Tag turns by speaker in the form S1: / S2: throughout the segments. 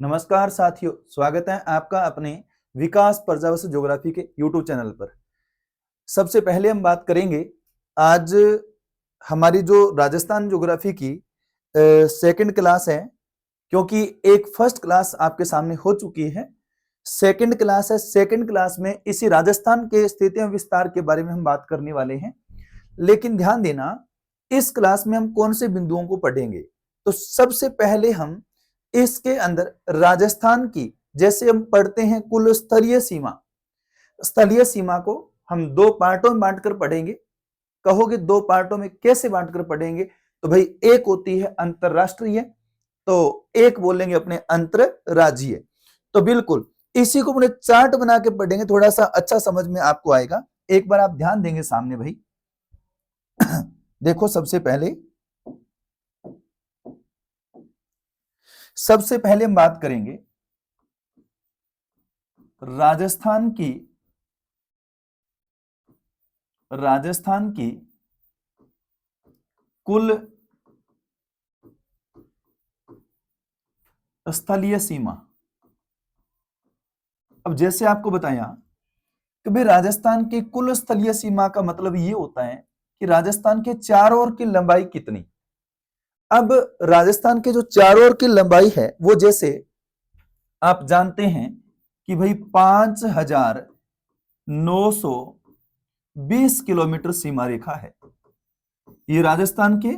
S1: नमस्कार साथियों, स्वागत है आपका अपने विकास पर्जावस्त ज्योग्राफी के यूट्यूब चैनल पर। सबसे पहले हम बात करेंगे आज हमारी जो राजस्थान ज्योग्राफी की सेकंड क्लास है, क्योंकि एक फर्स्ट क्लास आपके सामने हो चुकी है, सेकंड क्लास है। सेकंड क्लास में इसी राजस्थान के स्थिति एवं विस्तार के बारे में हम बात करने वाले हैं। लेकिन ध्यान देना, इस क्लास में हम कौन से बिंदुओं को पढ़ेंगे। तो सबसे पहले हम इसके अंदर राजस्थान की, जैसे हम पढ़ते हैं कुल स्तरीय सीमा, स्थलीय सीमा को हम दो पार्टों में बांटकर पढ़ेंगे। कहोगे दो पार्टों में कैसे बांटकर पढ़ेंगे? तो भाई एक होती है अंतरराष्ट्रीय, तो एक बोलेंगे अपने अंतरराज्यीय। तो बिल्कुल इसी को अपने चार्ट बना के पढ़ेंगे, थोड़ा सा अच्छा समझ में आपको आएगा। एक बार आप ध्यान देंगे सामने भाई देखो, सबसे पहले हम बात करेंगे राजस्थान की कुल स्थलीय सीमा। अब जैसे आपको बताया कि भाई राजस्थान की कुल स्थलीय सीमा का मतलब ये होता है कि राजस्थान के चारों ओर की लंबाई कितनी। अब राजस्थान के जो चारों ओर की लंबाई है वो, जैसे आप जानते हैं कि भाई 5,920 किलोमीटर सीमा रेखा है। ये राजस्थान के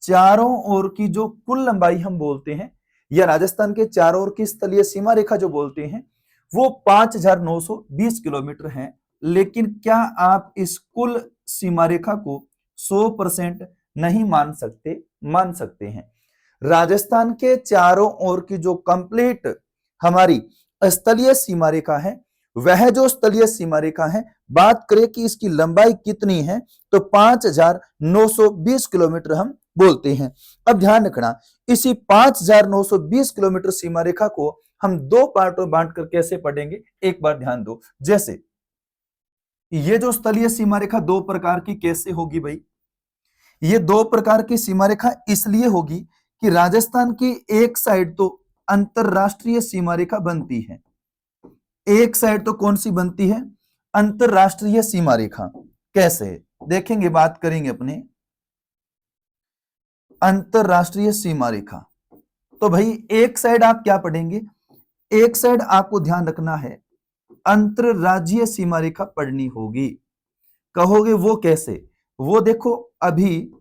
S1: चारों ओर की जो कुल लंबाई हम बोलते हैं, या राजस्थान के चारों ओर की स्थलीय सीमा रेखा जो बोलते हैं, वो 5,920 किलोमीटर है। लेकिन क्या आप इस कुल सीमा रेखा को 100% नहीं मान सकते हैं। राजस्थान के चारों ओर की जो कंप्लीट हमारी स्थलीय सीमा रेखा है, वह जो स्थलीय सीमा रेखा है, बात करें कि इसकी लंबाई कितनी है, तो 5,920 किलोमीटर हम बोलते हैं। अब ध्यान रखना, इसी 5,920 किलोमीटर सीमा रेखा को हम दो पार्टों में बांटकर कैसे पढ़ेंगे, एक बार ध्यान दो। जैसे ये जो स्थलीय सीमा रेखा दो प्रकार की कैसे होगी भाई? ये दो प्रकार की सीमा रेखा इसलिए होगी कि राजस्थान की एक साइड तो अंतरराष्ट्रीय सीमा रेखा बनती है, एक साइड तो कौन सी बनती है? अंतरराष्ट्रीय सीमा रेखा। कैसे देखेंगे, बात करेंगे अपने अंतरराष्ट्रीय सीमा रेखा। तो भाई एक साइड आप क्या पढ़ेंगे? एक साइड आपको ध्यान रखना है अंतरराज्यीय सीमा रेखा पढ़नी होगी। कहोगे वो कैसे? वो देखो, अभी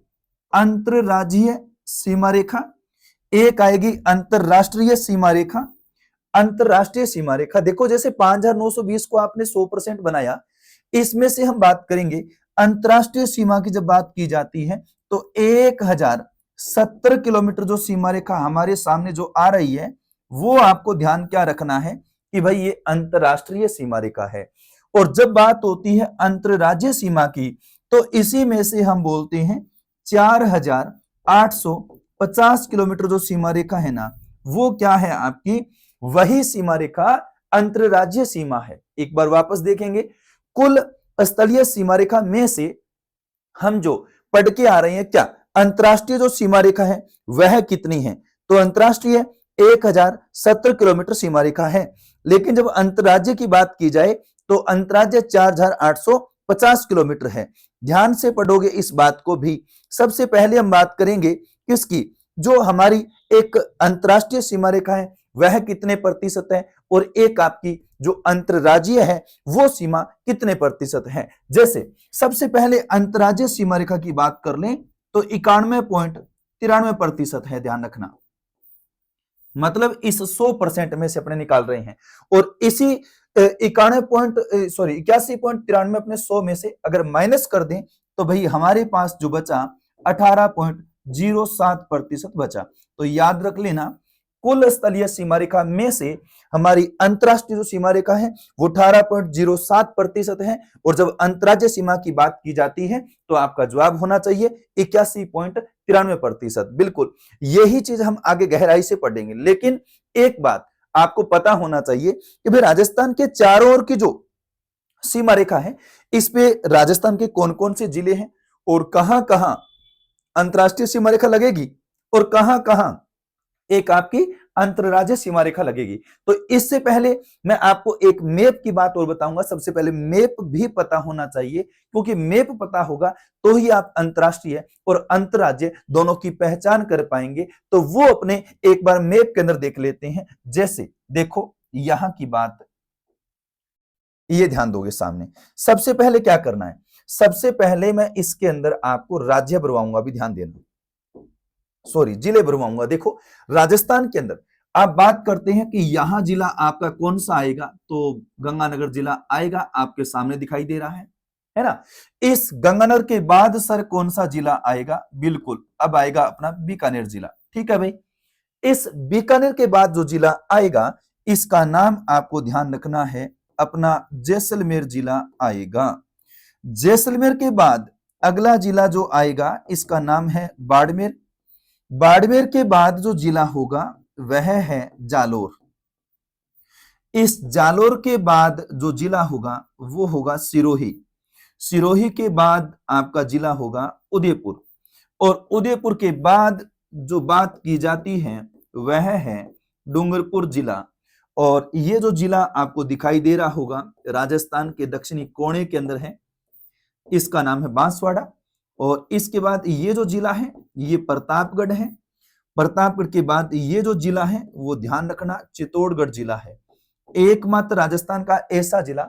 S1: अंतरराज्यीय सीमा रेखा, एक आएगी अंतरराष्ट्रीय सीमा रेखा। अंतरराष्ट्रीय सीमा रेखा देखो, जैसे 5,920 को आपने 100% बनाया, इसमें से हम बात करेंगे अंतरराष्ट्रीय सीमा की। जब बात की जाती है तो 1,070 किलोमीटर जो सीमा रेखा हमारे सामने जो आ रही है, वो आपको ध्यान क्या रखना है कि भाई ये अंतरराष्ट्रीय सीमा रेखा है। और जब बात होती है अंतरराज्यीय सीमा की, तो इसी में से हम बोलते हैं 4,850 किलोमीटर जो सीमा रेखा है ना, वो क्या है आपकी? वही सीमा रेखा अंतरराज्यीय सीमा है। एक बार वापस देखेंगे, कुल स्थलीय सीमा रेखा में से हम जो पढ़ के आ रहे हैं, क्या अंतरराष्ट्रीय जो सीमा रेखा है वह कितनी है? तो अंतरराष्ट्रीय 1,070 किलोमीटर सीमा रेखा है। लेकिन जब अंतरराज्य की बात की जाए तो अंतरराज्य 4,850 किलोमीटर है। ध्यान से पढ़ोगे इस बात को भी। सबसे पहले हम बात करेंगे किसकी? जो हमारी एक अंतरराष्ट्रीय सीमा रेखा है वह कितने प्रतिशत है, और एक आपकी जो अंतरराज्यीय है वो सीमा कितने प्रतिशत है। जैसे सबसे पहले अंतरराज्यीय सीमा रेखा की बात कर लें तो 91.93% है। ध्यान रखना, मतलब इस 100% में से अपने निकाल रहे हैं। और इसी 81.93 अपने 100 में से अगर माइनस कर दें तो भाई हमारे पास जो बचा 18.07% बचा। तो याद रख लेना, कुल स्थलीय सीमा रेखा में से हमारी अंतरराष्ट्रीय जो सीमा रेखा है वो 18.07% है। और जब अंतरराज्यीय सीमा की बात की जाती है तो आपका जवाब होना चाहिए 81.93%। बिल्कुल यही चीज हम आगे गहराई से पढ़ेंगे। लेकिन एक बात आपको पता होना चाहिए कि भाई राजस्थान के चारों ओर की जो सीमा रेखा है, इस पे राजस्थान के कौन कौन से जिले हैं और कहां कहां अंतरराष्ट्रीय सीमा रेखा लगेगी और कहां कहां एक आपकी अंतरराज्य सीमा रेखा लगेगी। तो इससे पहले मैं आपको एक मैप की बात और बताऊंगा। सबसे पहले मैप भी पता होना चाहिए, क्योंकि मैप पता होगा तो ही आप अंतरराष्ट्रीय और अंतरराज्य दोनों की पहचान कर पाएंगे। तो वो अपने एक बार मैप के अंदर देख लेते हैं। जैसे देखो यहां की बात, ये ध्यान दोगे सामने। सबसे पहले क्या करना है, सबसे पहले मैं इसके अंदर आपको राज्य भरवाऊंगा, भी ध्यान देना, सॉरी जिले भरवाऊंगा। देखो राजस्थान के अंदर आप बात करते हैं कि यहां जिला आपका कौन सा आएगा, तो गंगानगर जिला आएगा, आपके सामने दिखाई दे रहा है ना। इस गंगानगर के बाद सर कौन सा जिला आएगा, बिल्कुल अब आएगा अपना बीकानेर जिला। ठीक है भाई, इस बीकानेर के बाद जो जिला आएगा इसका नाम आपको ध्यान रखना है, अपना जैसलमेर जिला आएगा। जैसलमेर के बाद अगला जिला जो आएगा इसका नाम है बाड़मेर। बाड़मेर के बाद जो जिला होगा वह है जालोर। इस जालोर के बाद जो जिला होगा वो होगा सिरोही। सिरोही के बाद आपका जिला होगा उदयपुर, और उदयपुर के बाद जो बात की जाती है वह है डूंगरपुर जिला। और ये जो जिला आपको दिखाई दे रहा होगा राजस्थान के दक्षिणी कोने के अंदर है, इसका नाम है बांसवाड़ा। और इसके बाद ये जो जिला है ये प्रतापगढ़ है। प्रतापगढ़ के बाद ये जो जिला है वो ध्यान रखना चित्तौड़गढ़ जिला है। एकमात्र राजस्थान का ऐसा जिला,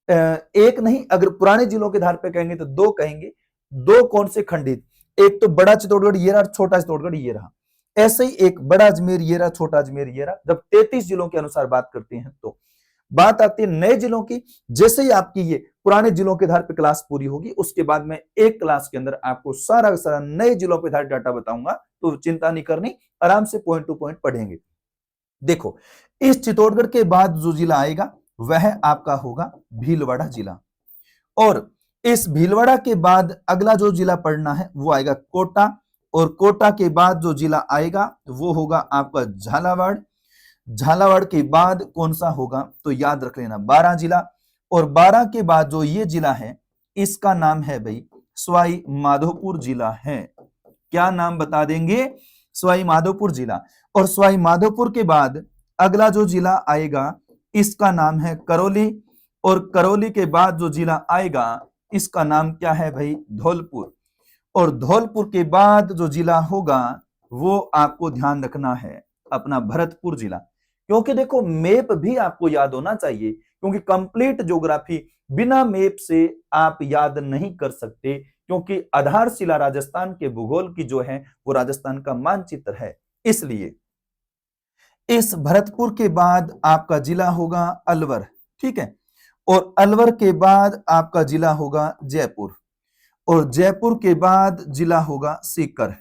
S1: एक नहीं, अगर पुराने जिलों के आधार पे कहेंगे तो दो कहेंगे। दो कौन से खंडित, एक तो बड़ा चित्तौड़गढ़ ये रहा, छोटा चित्तौड़गढ़ ये रहा। ऐसे ही एक बड़ा अजमेर ये रहा, छोटा अजमेर ये रहा। जब 33 जिलों के अनुसार बात करते हैं तो बात आती है नए जिलों की। जैसे ही आपकी ये पुराने जिलों के आधार पर क्लास पूरी होगी उसके बाद मैं एक क्लास के अंदर आपको सारा सारा नए जिलों पे आधार डाटा बताऊंगा, तो चिंता नहीं करनी, आराम से पॉइंट टू पॉइंट पढ़ेंगे। देखो इस चित्तौड़गढ़ के बाद जो जिला आएगा वह आपका होगा भीलवाड़ा जिला, और इस भीलवाड़ा के बाद अगला जो जिला पढ़ना है वो आएगा कोटा, और कोटा के बाद जो जिला आएगा वो होगा आपका झालावाड़। झालावाड़ के बाद कौन सा होगा, तो याद रख लेना 12 जिला। और 12 के बाद जो ये जिला है इसका नाम है भाई सवाई माधोपुर जिला है। क्या नाम बता देंगे, सवाई माधोपुर जिला। और सवाई माधोपुर के बाद अगला जो जिला आएगा इसका नाम है करौली, और करौली के बाद जो जिला आएगा इसका नाम क्या है भाई धौलपुर। और धौलपुर के बाद जो जिला होगा वो आपको ध्यान रखना है अपना भरतपुर जिला। क्योंकि देखो मैप भी आपको याद होना चाहिए, क्योंकि कंप्लीट ज्योग्राफी बिना मैप से आप याद नहीं कर सकते, क्योंकि आधारशिला राजस्थान के भूगोल की जो है वो राजस्थान का मानचित्र है। इसलिए इस भरतपुर के बाद आपका जिला होगा अलवर, ठीक है, और अलवर के बाद आपका जिला होगा जयपुर, और जयपुर के बाद जिला होगा सीकर,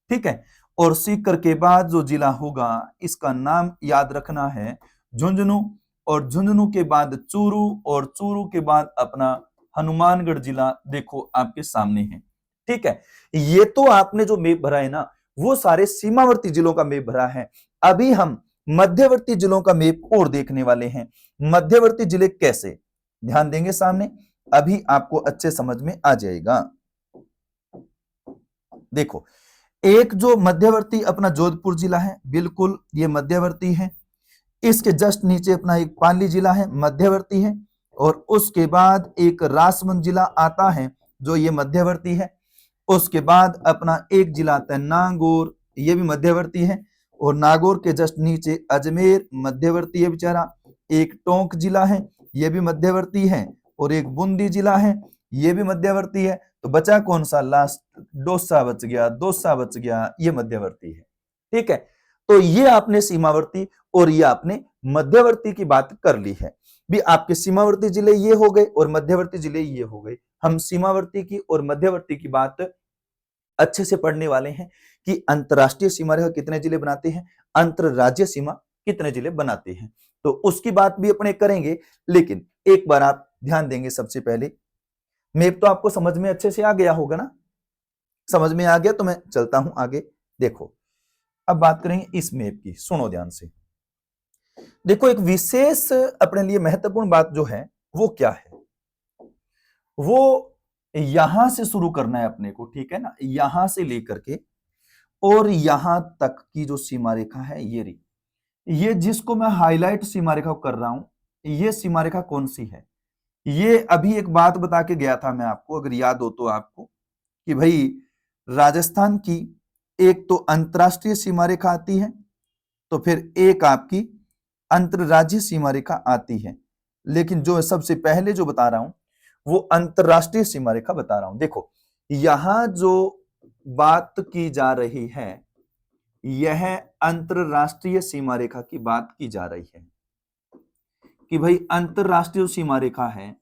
S1: ठीक है, और सीकर के बाद जो जिला होगा इसका नाम याद रखना है झुंझुनू, और झुंझुनू के बाद चूरू, और चूरू के बाद अपना हनुमानगढ़ जिला देखो आपके सामने है। ठीक है, ये तो आपने जो मैप भरा है ना वो सारे सीमावर्ती जिलों का मैप भरा है। अभी हम मध्यवर्ती जिलों का मैप और देखने वाले हैं। मध्यवर्ती जिले कैसे, ध्यान देंगे सामने, अभी आपको अच्छे समझ में आ जाएगा। देखो एक जो मध्यवर्ती अपना जोधपुर जिला है, बिल्कुल ये मध्यवर्ती है। इसके जस्ट नीचे अपना एक पाली जिला है, मध्यवर्ती है। और उसके बाद एक राजसमंद जिला आता है जो ये मध्यवर्ती है। उसके बाद अपना एक जिला आता है नागौर, ये भी मध्यवर्ती है। और नागौर के जस्ट नीचे अजमेर मध्यवर्ती है बेचारा। एक टोंक जिला है, ये भी मध्यवर्ती है। और एक बूंदी जिला है, ये भी मध्यवर्ती है। तो बचा कौन सा, लास्ट दौसा बच गया, दौसा बच गया, ये मध्यवर्ती है। ठीक है, तो ये आपने सीमावर्ती और ये आपने मध्यवर्ती की बात कर ली है। भी आपके सीमावर्ती जिले ये हो गए और मध्यवर्ती जिले ये हो गए। हम सीमावर्ती की और मध्यवर्ती की बात अच्छे से पढ़ने वाले हैं कि अंतरराष्ट्रीय सीमा रेखा कितने जिले बनाते हैं, अंतरराज्यीय सीमा कितने जिले बनाते हैं, तो उसकी बात भी अपने करेंगे। लेकिन एक बार आप ध्यान देंगे, सबसे पहले मैप तो आपको समझ में अच्छे से आ गया होगा ना, समझ में आ गया तो मैं चलता हूं आगे। देखो अब बात करेंगे इस मैप की, सुनो ध्यान से। देखो एक विशेष अपने लिए महत्वपूर्ण बात जो है वो क्या है, वो यहां से शुरू करना है अपने को, ठीक है ना, यहां से लेकर के और यहां तक की जो सीमा रेखा है ये रही, ये जिसको मैं हाईलाइट सीमा रेखा कर रहा हूं, ये सीमा रेखा कौन सी है? ये अभी एक बात बता के गया था मैं आपको, अगर याद हो तो आपको, कि भाई राजस्थान की एक तो अंतरराष्ट्रीय सीमा रेखा आती है, तो फिर एक आपकी अंतरराज्यीय सीमा रेखा आती है। लेकिन जो सबसे पहले जो बता रहा हूं वो अंतरराष्ट्रीय सीमा रेखा बता रहा हूं। देखो यहां जो बात की जा रही है यह अंतरराष्ट्रीय सीमा रेखा की बात की जा रही है, कि भाई अंतरराष्ट्रीय सीमा रेखा है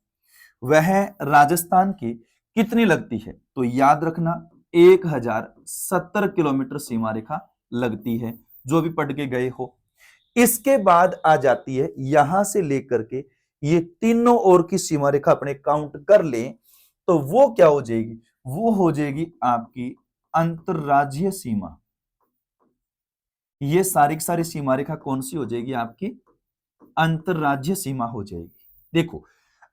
S1: वह राजस्थान की कितनी लगती है? तो याद रखना 1070 किलोमीटर सीमा रेखा लगती है, जो भी पढ़ के गए हो। इसके बाद आ जाती है यहां से लेकर के ये तीनों ओर की सीमा रेखा अपने काउंट कर लें तो वो क्या हो जाएगी? वो हो जाएगी आपकी अंतरराज्यीय सीमा। ये सारी की सारी सीमा रेखा कौन सी हो जाएगी? आपकी अंतरराज्यीय सीमा हो जाएगी। देखो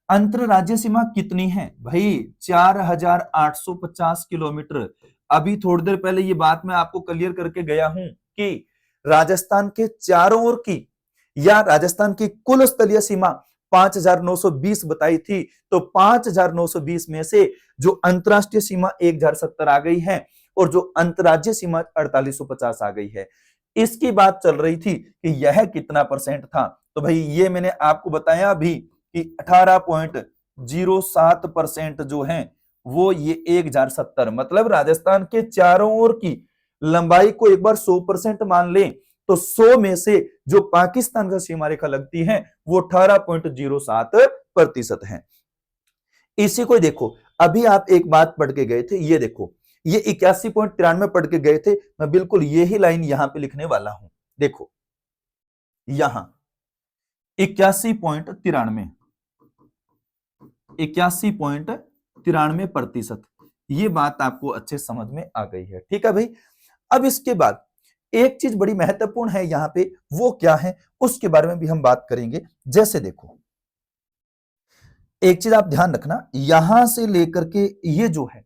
S1: अंतरराज्यीय सीमा कितनी है भाई? 4850 किलोमीटर। अभी थोड़ी देर पहले ये बात मैं आपको क्लियर करके गया हूं कि राजस्थान के चारों ओर की या राजस्थान की कुल स्थलीय सीमा 5920 बताई थी, तो 5920 में से जो अंतरराष्ट्रीय सीमा 1070 आ गई है और जो अंतरराज्यीय सीमा 4850 आ गई है। इसकी बात चल रही थी कि यह कितना परसेंट था, तो भाई ये मैंने आपको बताया अभी कि 18.07% जो है वो ये 1070, मतलब राजस्थान के चारों ओर की लंबाई को एक बार 100% मान लें तो 100 में से जो पाकिस्तान का सीमा रेखा लगती है वो 18.07% है। इसी को देखो अभी आप एक बात पढ़ के गए थे, ये देखो ये 81.93 पढ़ के गए थे, मैं बिल्कुल यही लाइन यहां पे लिखने वाला हूं। देखो यहां 81.93 81.93%, ये बात आपको अच्छे समझ में आ गई है। ठीक है भाई। अब इसके बाद एक चीज बड़ी महत्वपूर्ण है यहां पे, वो क्या है उसके बारे में भी हम बात करेंगे। जैसे देखो एक चीज आप ध्यान रखना, यहां से लेकर के ये जो है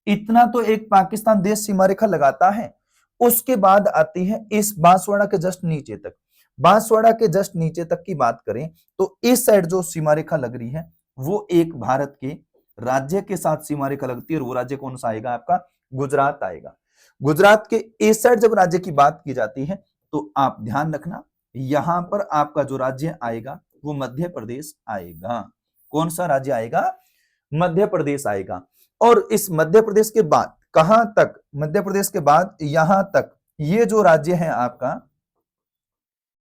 S1: इतना तो एक पाकिस्तान देश सीमा रेखा लगाता है, उसके बाद आती है इस बांसवाड़ा के जस्ट नीचे तक। बांसवाड़ा के जस्ट नीचे तक की बात करें तो इस साइड जो सीमा रेखा लग रही है वो एक भारत के राज्य के साथ सीमा रेखा लगती है, और वो राज्य कौन सा आएगा? आपका गुजरात आएगा। गुजरात के इस साइड जब राज्य की बात की जाती है तो आप ध्यान रखना यहां पर आपका जो राज्य आएगा वो मध्य प्रदेश आएगा। कौन सा राज्य आएगा? मध्य प्रदेश आएगा। और इस मध्य प्रदेश के बाद कहां तक? मध्य प्रदेश के बाद यहां तक ये जो राज्य है आपका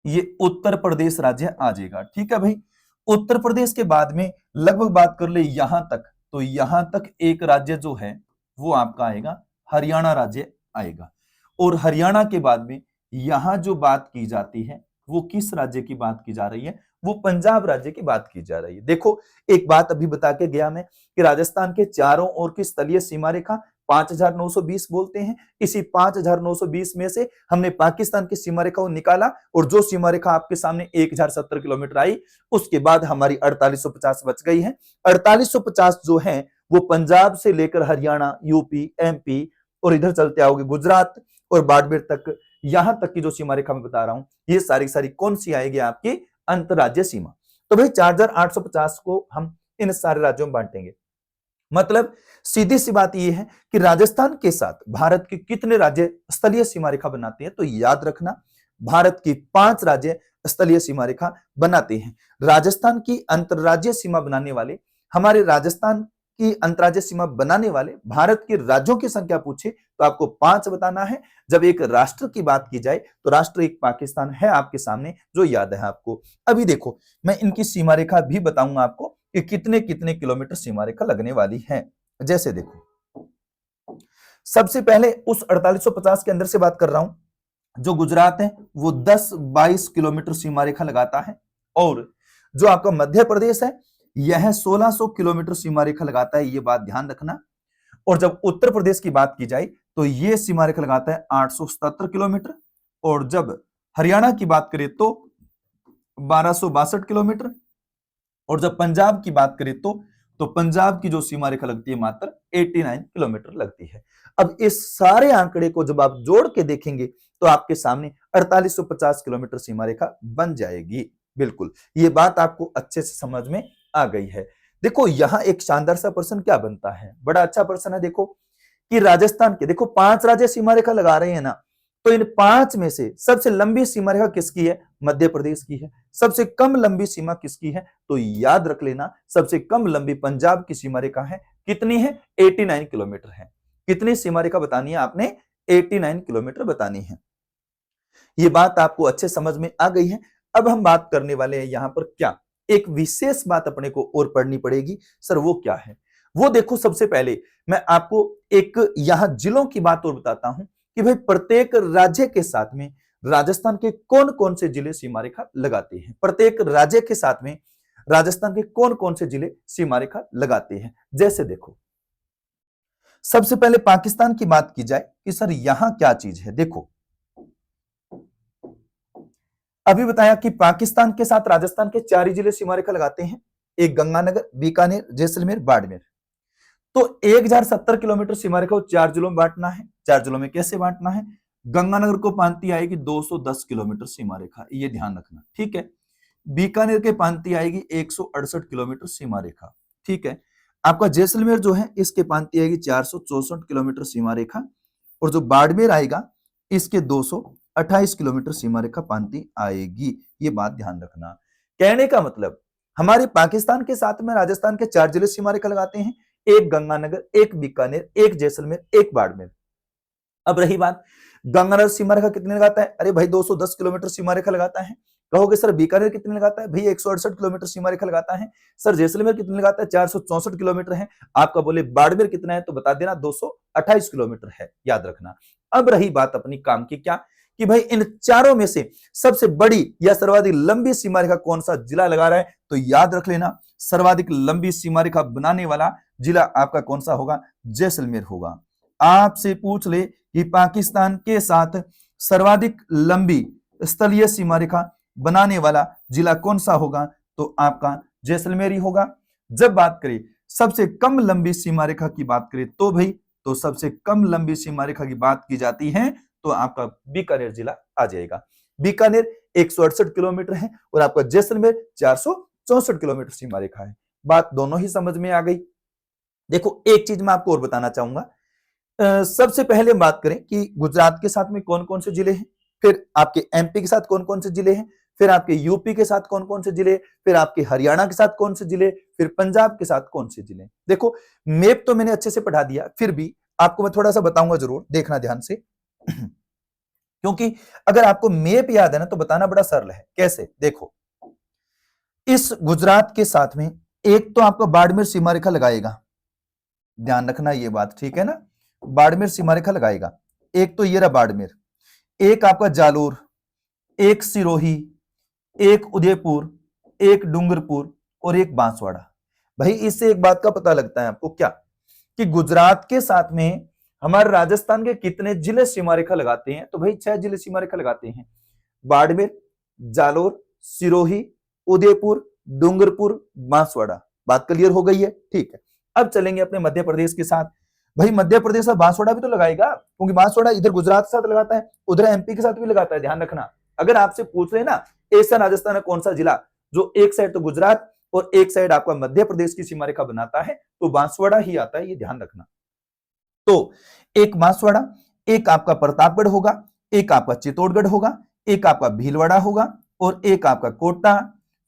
S1: ये उत्तर प्रदेश राज्य आ जाएगा। ठीक है भाई। उत्तर प्रदेश के बाद में लगभग बात कर ले यहां तक, तो यहां तक एक राज्य जो है वो आपका आएगा हरियाणा राज्य आएगा। और हरियाणा के बाद में यहां जो बात की जाती है वो किस राज्य की बात की जा रही है? वो पंजाब राज्य की बात की जा रही है। देखो एक बात अभी बता के गया मैं कि राजस्थान के चारों ओर की स्थलीय सीमा रेखा 5920 बोलते हैं। इसी 5920 में से हमने पाकिस्तान की सीमा रेखा को निकाला और जो सीमा रेखा आपके सामने 1070 किलोमीटर आई, उसके बाद हमारी 4850 बच गई है। 4850 जो है वो पंजाब से लेकर हरियाणा, यूपी, एमपी और इधर चलते आओगे गुजरात और बाड़मेर तक, यहां तक की जो सीमा रेखा मैं बता रहा हूं ये सारी सारी कौन सी आएगी? आपकी अंतरराज्यीय सीमा। तो भाई 4850 को हम इन सारे राज्यों में बांटेंगे। मतलब सीधी सी बात यह है कि राजस्थान के साथ भारत के कितने राज्य स्थलीय सीमा रेखा बनाते हैं? तो याद रखना भारत की 5 राज्य स्थलीय सीमा रेखा बनाते हैं। राजस्थान की अंतरराज्यीय सीमा बनाने वाले, हमारे राजस्थान की अंतरराज्यीय सीमा बनाने वाले भारत के राज्यों की संख्या पूछे तो आपको 5 बताना है। जब एक राष्ट्र की बात की जाए तो राष्ट्र एक पाकिस्तान है आपके सामने, जो याद है आपको। अभी देखो मैं इनकी सीमा रेखा भी बताऊंगा आपको कि कितने कितने किलोमीटर सीमा रेखा लगने वाली है। जैसे देखो सबसे पहले उस 4850 के अंदर से बात कर रहा हूं, जो गुजरात है वो 10-22 किलोमीटर सीमा रेखा लगाता है, और जो आपका मध्य प्रदेश है यह 1600 किलोमीटर सीमा रेखा लगाता है, ये बात ध्यान रखना। और जब उत्तर प्रदेश की बात की जाए तो यह सीमा रेखा लगाता है 877 किलोमीटर, और जब हरियाणा की बात करें तो 1262 किलोमीटर, और जब पंजाब की बात करें तो पंजाब की जो सीमा रेखा लगती है मात्र 89 किलोमीटर लगती है। अब इस सारे आंकड़े को जब आप जोड़ के देखेंगे तो आपके सामने 4850 किलोमीटर सीमा रेखा बन जाएगी। बिल्कुल, ये बात आपको अच्छे से समझ में आ गई है। देखो यहां एक शानदार सा प्रश्न क्या बनता है, बड़ा अच्छा प्रश्न है। देखो कि राजस्थान के, देखो 5 राज्य सीमा रेखा लगा रहे हैं ना, तो इन 5 में से सबसे लंबी सीमा रेखा किसकी है? मध्य प्रदेश की है। सबसे कम लंबी सीमा किसकी है? तो याद रख लेना, सबसे कम लंबी पंजाब की सीमा रेखा है। कितनी है? 89 किलोमीटर है। कितनी सीमा रेखा बतानी है आपने? 89 किलोमीटर बतानी है। ये बात आपको अच्छे समझ में आ गई है। अब हम बात करने वाले हैं यहां पर क्या, एक विशेष बात अपने को और पढ़नी पड़ेगी। सर वो क्या है? वो देखो, सबसे पहले मैं आपको एक यहां जिलों की बात और बताता हूं कि भाई प्रत्येक राज्य के साथ में राजस्थान के कौन कौन से जिले सीमा रेखा लगाते हैं। प्रत्येक राज्य के साथ में राजस्थान के कौन कौन से जिले सीमा रेखा लगाते हैं। जैसे देखो, सबसे पहले पाकिस्तान की बात की जाए कि सर यहां क्या चीज है। देखो अभी बताया कि पाकिस्तान के साथ राजस्थान के 4 ही जिले सीमा रेखा लगाते हैं, एक गंगानगर, बीकानेर, जैसलमेर, बाड़मेर। तो 1070 किलोमीटर सीमा रेखा 4 जिलों में बांटना है। 4 जिलों में कैसे बांटना है? गंगानगर को पांति आएगी 210 किलोमीटर सीमा रेखा, ये ध्यान रखना, ठीक है। बीकानेर के पांति आएगी 168 किलोमीटर सीमा रेखा, ठीक है। आपका जैसलमेर जो है इसके पांति आएगी 464 किलोमीटर सीमा रेखा, और जो बाड़मेर आएगा इसके 228 किलोमीटर सीमा रेखा पांति आएगी। ये बात ध्यान रखना। कहने का मतलब हमारे पाकिस्तान के साथ में राजस्थान के 4 जिले सीमा रेखा लगाते हैं, एक गंगानगर, एक बीकानेर, एक जैसलमेर, एक बाड़मेर। अब रही बात गंगानगर सीमा रेखा कितने लगाता है? अरे भाई 210 किलोमीटर सीमा रेखा लगाता है। कहोगे सर बीकानेर कितने लगाता है? भाई 168 किलोमीटर सीमा रेखा लगाता है। सर जैसलमेर कितने लगाता है? 464 किलोमीटर है। आपका बोले बाड़मेर कितना है तो बता देना 228 किलोमीटर है, याद रखना। अब रही बात अपनी काम की, क्या कि भाई इन चारों में से सबसे बड़ी या सर्वाधिक लंबी सीमा रेखा कौन सा जिला लगा रहा है? तो याद रख लेना, सर्वाधिक लंबी सीमा रेखा बनाने वाला जिला आपका कौन सा होगा? जैसलमेर होगा। आपसे पूछ ले कि पाकिस्तान के साथ सर्वाधिक लंबी स्थलीय सीमा रेखा बनाने वाला जिला कौन सा होगा? तो आपका जैसलमेर ही होगा। जब बात करें सबसे कम लंबी सीमा रेखा की बात करें तो भाई, तो सबसे कम लंबी सीमा रेखा की बात की जाती है तो आपका बीकानेर जिला आ जाएगा। बीकानेर 168 किलोमीटर है और आपका जैसलमेर 464 किलोमीटर सीमा रेखा है। बात दोनों ही समझ में आ गई। देखो एक चीज मैं आपको और बताना चाहूंगा। सबसे पहले हम बात करें कि गुजरात के साथ में कौन कौन से जिले हैं, फिर आपके एमपी के साथ कौन कौन से जिले हैं, फिर आपके यूपी के साथ कौन कौन से जिले, फिर आपके हरियाणा के साथ कौन से जिले, फिर पंजाब के साथ कौन से जिले। देखो मैप तो मैंने अच्छे से पढ़ा दिया, फिर भी आपको मैं थोड़ा सा बताऊंगा, जरूर देखना ध्यान से क्योंकि अगर आपको मैप याद है ना तो बताना बड़ा सरल है। कैसे? देखो इस गुजरात के साथ में एक तो आपका बाड़मेर सीमा रेखा लगाएगा, ध्यान रखना ये बात, ठीक है ना। बाड़मेर सीमा रेखा लगाएगा। एक तो ये रहा बाड़मेर, एक आपका जालोर, एक सिरोही, एक उदयपुर, एक डूंगरपुर और एक बांसवाड़ा। भाई इससे एक बात का पता लगता है आपको, क्या कि गुजरात के साथ में हमारे राजस्थान के कितने जिले सीमा रेखा लगाते हैं? तो भाई 6 जिले सीमा रेखा लगाते हैं, बाड़मेर, जालोर, सिरोही, उदयपुर, डूंगरपुर, बांसवाड़ा। बात क्लियर हो गई है, ठीक है। अब चलेंगे अपने मध्य प्रदेश के साथ। भाई मध्य प्रदेश का बांसवाड़ा भी तो लगाएगा, क्योंकि बांसवाड़ा इधर गुजरात के साथ लगाता है, उधर एमपी के साथ भी लगाता है, ध्यान रखना। अगर आपसे पूछ रहे ना ऐसा राजस्थान का कौन सा जिला जो एक साइड तो गुजरात और एक साइड आपका मध्य प्रदेश की सीमा रेखा बनाता है, तो बांसवाड़ा ही आता है, ये ध्यान रखना। तो एक बांसवाड़ा, एक आपका प्रतापगढ़ होगा, एक आपका चित्तौड़गढ़ होगा, एक आपका भीलवाड़ा होगा और एक आपका कोटा,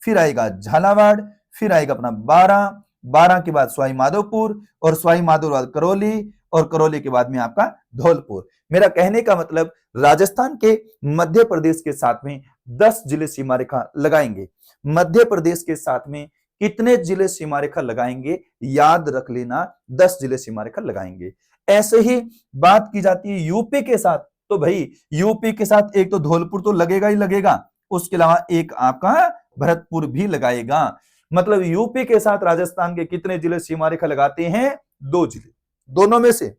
S1: फिर आएगा झालावाड़, फिर आएगा अपना बारां, बारां के बाद सवाई माधोपुर और सवाई माधोपुर बाद करौली और करौली के बाद में आपका धौलपुर। मेरा कहने का मतलब राजस्थान के मध्य प्रदेश के साथ में 10 जिले सीमा रेखा लगाएंगे। मध्य प्रदेश के साथ में कितने जिले सीमा रेखा लगाएंगे? याद रख लेना, 10 जिले सीमा रेखा लगाएंगे। ऐसे ही बात की जाती है यूपी के साथ, तो भाई यूपी के साथ एक तो धौलपुर तो लगेगा ही लगेगा, उसके अलावा एक आपका भरतपुर भी लगाएगा। मतलब यूपी के साथ राजस्थान के कितने जिले सीमा रेखा लगाते हैं? 2 जिले, दोनों में से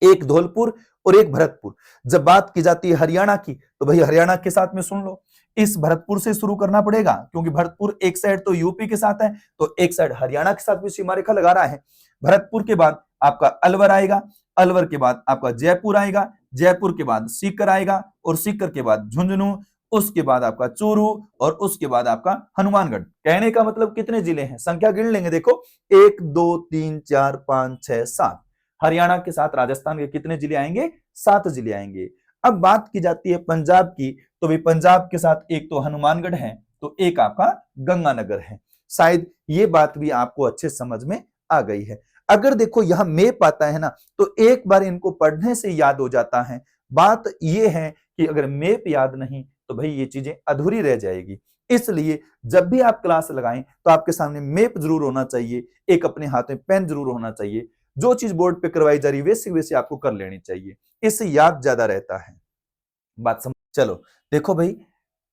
S1: एक धौलपुर और एक भरतपुर। जब बात की जाती है हरियाणा की, तो भाई हरियाणा के साथ में सुन लो, इस भरतपुर से शुरू करना पड़ेगा, क्योंकि भरतपुर एक साइड तो यूपी के साथ है, तो एक साइड हरियाणा के साथ भी सीमा रेखा लगा रहा है। भरतपुर के बाद आपका अलवर आएगा, अलवर के बाद आपका जयपुर आएगा, जयपुर के बाद सीकर आएगा, और सीकर के बाद झुंझुनू, उसके बाद आपका चूरू, और उसके बाद आपका हनुमानगढ़। कहने का मतलब कितने जिले हैं, संख्या गिन लेंगे, देखो 1 2 3 4 5 6 7। हरियाणा के साथ राजस्थान के कितने जिले आएंगे, 7 जिले आएंगे। अब बात की जाती है पंजाब की, तो भाई पंजाब के साथ एक तो हनुमानगढ़ है, तो एक आपका गंगानगर है। शायद ये बात भी आपको अच्छे समझ में आ गई है। अगर देखो यहां मैप आता है ना, तो एक बार इनको पढ़ने से याद हो जाता है। बात ये है कि अगर मैप याद नहीं तो भाई ये चीजें अधूरी रह जाएगी। इसलिए जब भी आप क्लास लगाएं तो आपके सामने मैप जरूर होना चाहिए, एक अपने हाथ में पेन जरूर होना चाहिए। जो चीज बोर्ड पे करवाई जा रही है वैसे वैसे आपको कर लेनी चाहिए, इससे याद ज्यादा रहता है। बात समझ। चलो देखो भाई,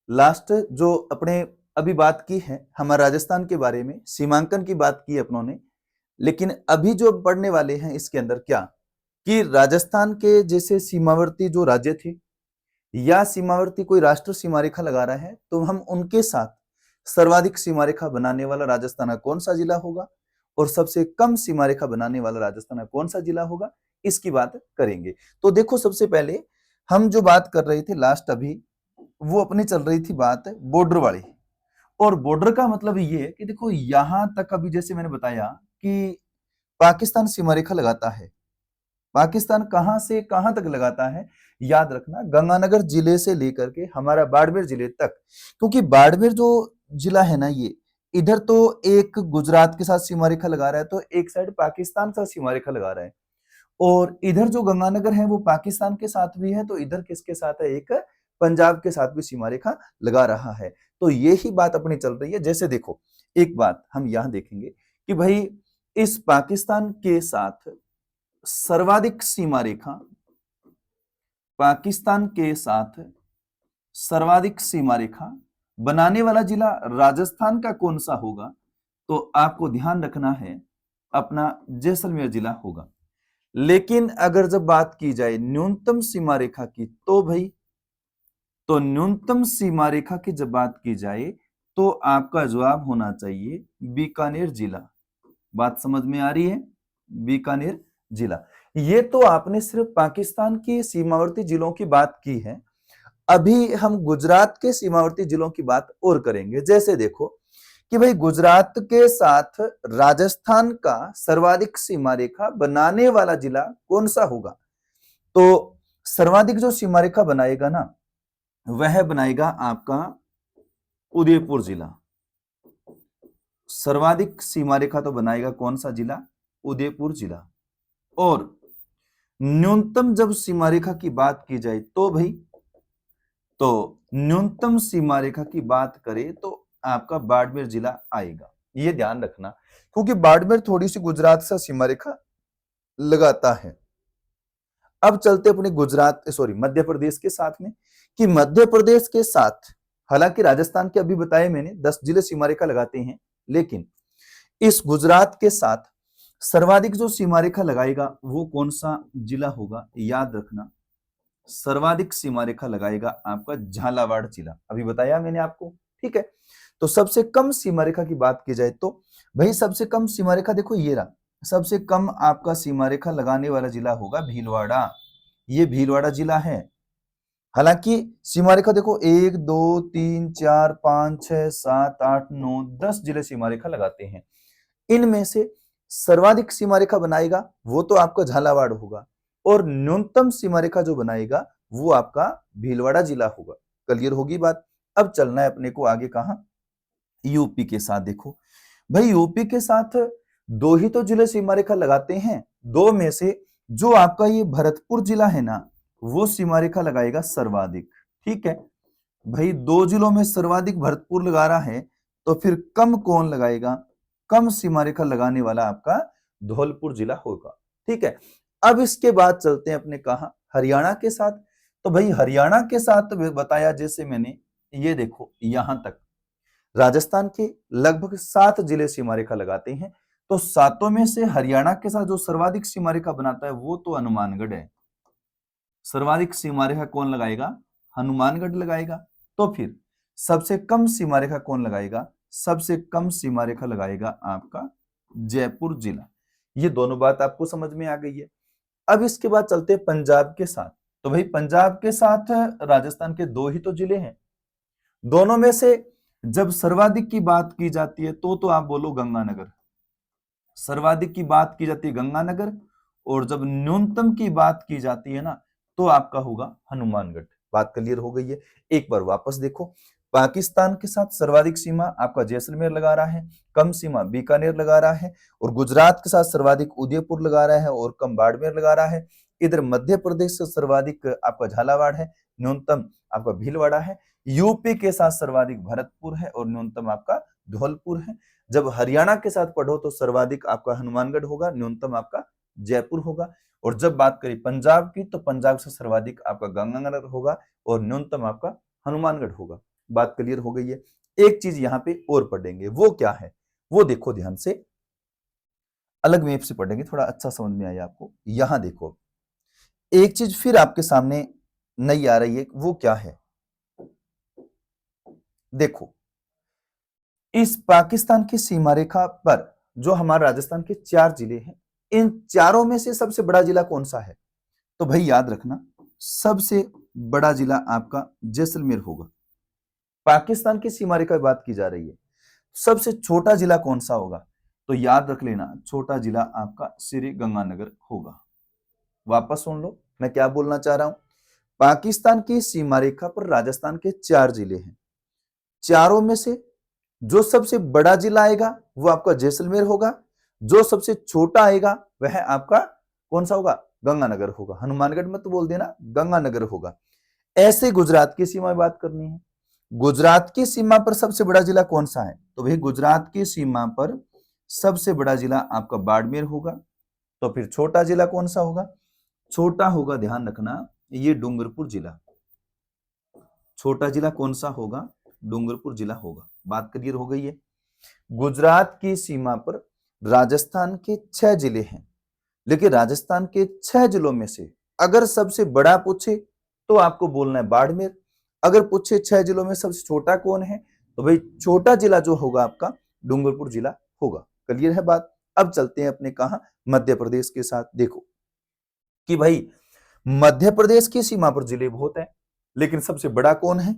S1: लास्ट जो अपने अभी बात की है हमारे राजस्थान के बारे में, सीमांकन की बात की अपनों ने, लेकिन अभी जो पढ़ने वाले हैं इसके अंदर क्या, कि राजस्थान के जैसे सीमावर्ती जो राज्य थे या सीमावर्ती कोई राष्ट्र सीमा रेखा लगा रहा है, तो हम उनके साथ सर्वाधिक सीमा रेखा बनाने वाला राजस्थान का कौन सा जिला होगा, और सबसे कम सीमा रेखा बनाने वाला राजस्थान का कौन सा जिला होगा, इसकी बात करेंगे। तो देखो सबसे पहले हम जो बात कर रहे थे लास्ट अभी, वो अपनी चल रही थी बात बॉर्डर वाली। और बॉर्डर का मतलब ये है कि देखो यहां तक अभी जैसे मैंने बताया कि पाकिस्तान सीमा रेखा लगाता है। पाकिस्तान कहां से कहां तक लगाता है, याद रखना गंगानगर जिले से लेकर के हमारा बाड़मेर जिले तक। क्योंकि बाड़मेर जो जिला है ना, ये इधर तो एक गुजरात के साथ सीमा रेखा लगा रहा है, तो एक साइड पाकिस्तान के साथ सीमा रेखा लगा रहा है, और इधर जो गंगानगर है वो पाकिस्तान के साथ भी है, तो इधर किसके साथ है, एक पंजाब के साथ भी सीमा रेखा लगा रहा है। तो यही बात अपनी चल रही है। जैसे देखो एक बात हम यहां देखेंगे कि भाई इस पाकिस्तान के साथ सर्वाधिक सीमा रेखा, पाकिस्तान के साथ सर्वाधिक सीमा रेखा बनाने वाला जिला राजस्थान का कौन सा होगा, तो आपको ध्यान रखना है अपना जैसलमेर जिला होगा। लेकिन अगर जब बात की जाए न्यूनतम सीमा रेखा की, तो भाई तो न्यूनतम सीमा रेखा की जब बात की जाए तो आपका जवाब होना चाहिए बीकानेर जिला। बात समझ में आ रही है, बीकानेर जिला। ये तो आपने सिर्फ पाकिस्तान की सीमावर्ती जिलों की बात की है। अभी हम गुजरात के सीमावर्ती जिलों की बात और करेंगे। जैसे देखो कि भाई गुजरात के साथ राजस्थान का सर्वाधिक सीमा रेखा बनाने वाला जिला कौन सा होगा, तो सर्वाधिक जो सीमा रेखा बनाएगा ना, वह बनाएगा आपका उदयपुर जिला। सर्वाधिक सीमा रेखा तो बनाएगा कौन सा जिला, उदयपुर जिला। और न्यूनतम जब सीमा रेखा की बात की जाए तो भाई, तो न्यूनतम सीमा रेखा की बात करें तो आपका बाड़मेर जिला आएगा। ये ध्यान रखना, क्योंकि बाड़मेर थोड़ी सी गुजरात से सीमा रेखा लगाता है। अब चलते अपने गुजरात सॉरी मध्य प्रदेश के साथ में, कि मध्य प्रदेश के साथ हालांकि राजस्थान के अभी बताए मैंने 10 जिले सीमा रेखा लगाते हैं, लेकिन इस गुजरात के साथ सर्वाधिक जो सीमा रेखा लगाएगा वो कौन सा जिला होगा, याद रखना सर्वाधिक सीमा रेखा लगाएगा आपका झालावाड़ जिला। अभी बताया मैंने आपको, ठीक है। तो सबसे कम सीमा रेखा की बात की जाए तो भाई सबसे कम सीमा रेखा देखो ये रहा, सबसे कम आपका सीमा रेखा लगाने वाला जिला होगा भीलवाड़ा। ये भीलवाड़ा जिला है। हालांकि सीमा रेखा देखो 1 2 3 4 5 6 7 8 9 10 जिले सीमा रेखा लगाते हैं। इनमें से सर्वाधिक सीमा रेखा बनाएगा वो तो आपका झालावाड़ होगा, और न्यूनतम सीमा रेखा जो बनाएगा वो आपका भीलवाड़ा जिला होगा। क्लियर होगी बात। अब चलना है अपने को आगे कहां, यूपी के साथ। देखो भाई यूपी के साथ 2 ही तो जिले सीमा रेखा लगाते हैं, 2 में से जो आपका ये भरतपुर जिला है ना, वो सीमा रेखा लगाएगा सर्वाधिक। ठीक है भाई, 2 जिलों में सर्वाधिक भरतपुर लगा रहा है, तो फिर कम कौन लगाएगा, कम सीमा रेखा लगाने वाला आपका धौलपुर जिला होगा। ठीक है, अब इसके बाद चलते हैं अपने कहा हरियाणा के साथ। तो भाई हरियाणा के साथ बताया जैसे मैंने, ये देखो यहां तक राजस्थान के लगभग 7 जिले सीमा रेखा लगाते हैं, तो 7 में से हरियाणा के साथ जो सर्वाधिक सीमा रेखा बनाता है वो तो हनुमानगढ़ है। सर्वाधिक सीमा रेखा कौन लगाएगा? हनुमानगढ़ लगाएगा। तो फिर सबसे कम सीमा रेखा कौन लगाएगा? सबसे कम सीमा रेखा लगाएगा आपका जयपुर जिला। ये दोनों बात आपको समझ में आ गई है। अब इसके बाद चलते हैं पंजाब के साथ। तो भाई पंजाब के साथ राजस्थान के दो ही तो जिले हैं। दोनों में से जब सर्वाधिक की बात की जाती है तो आप बोलो गंगानगर। सर्वाधिक की बात की जाती है गंगानगर, और जब न्यूनतम की बात की जाती है ना तो आपका होगा हनुमानगढ़। बात क्लियर हो गई है। एक बार वापस देखो, पाकिस्तान के साथ सर्वाधिक सीमा आपका जैसलमेर लगा रहा है, कम सीमा बीकानेर लगा रहा है, और गुजरात के साथ सर्वाधिक उदयपुर लगा रहा है और कम बाड़मेर लगा रहा है। इधर मध्य प्रदेश से सर्वाधिक आपका झालावाड़ है, न्यूनतम आपका भीलवाड़ा है। यूपी के साथ सर्वाधिक भरतपुर है और न्यूनतम आपका धौलपुर है। जब हरियाणा के साथ पढ़ो तो सर्वाधिक आपका हनुमानगढ़ होगा, न्यूनतम आपका जयपुर होगा। और जब बात करें पंजाब की तो पंजाब से सर्वाधिक आपका गंगानगर होगा और न्यूनतम आपका हनुमानगढ़ होगा। बात क्लियर हो गई है। एक चीज यहाँ पे और पढ़ेंगे, वो क्या है वो देखो ध्यान से, अलग मैप से पढ़ेंगे, थोड़ा अच्छा समझ में आया आपको। यहां देखो एक चीज फिर आपके सामने नई आ रही है, वो क्या है? देखो इस पाकिस्तान की सीमा रेखा पर जो हमारे राजस्थान के 4 जिले हैं, इन चारों में से सबसे बड़ा जिला कौन सा है? तो भाई याद रखना, सबसे बड़ा जिला आपका जैसलमेर होगा। पाकिस्तान की सीमा रेखा की बात की जा रही है। सबसे छोटा जिला कौन सा होगा? तो याद रख लेना, छोटा जिला आपका श्री गंगानगर होगा। वापस सुन लो मैं क्या बोलना चाह रहा हूं। पाकिस्तान की सीमा रेखा पर राजस्थान के 4 जिले हैं। चारों में से जो सबसे बड़ा जिला आएगा वो आपका जैसलमेर होगा, जो सबसे छोटा आएगा वह आपका कौन सा होगा? गंगानगर होगा। हनुमानगढ़ मत बोल देना, गंगानगर होगा। ऐसे गुजरात की सीमा में बात करनी है। गुजरात की सीमा पर सबसे बड़ा जिला कौन सा है? तो भाई गुजरात की सीमा पर सबसे बड़ा जिला आपका बाड़मेर होगा। तो फिर छोटा जिला कौन सा होगा? छोटा होगा, ध्यान रखना, ये डूंगरपुर जिला। छोटा जिला कौन सा होगा? डूंगरपुर जिला होगा। बात क्लियर हो गई है। गुजरात की सीमा पर राजस्थान के 6 जिले हैं, लेकिन राजस्थान के 6 जिलों में से अगर सबसे बड़ा पूछे तो आपको बोलना है बाड़मेर। अगर पूछे 6 जिलों में सबसे छोटा कौन है तो भाई छोटा जिला जो होगा आपका डूंगरपुर जिला होगा। क्लियर है बात। अब चलते हैं अपने कहा मध्य प्रदेश के साथ। देखो कि भाई मध्य प्रदेश की सीमा पर जिले बहुत है, लेकिन सबसे बड़ा कौन है?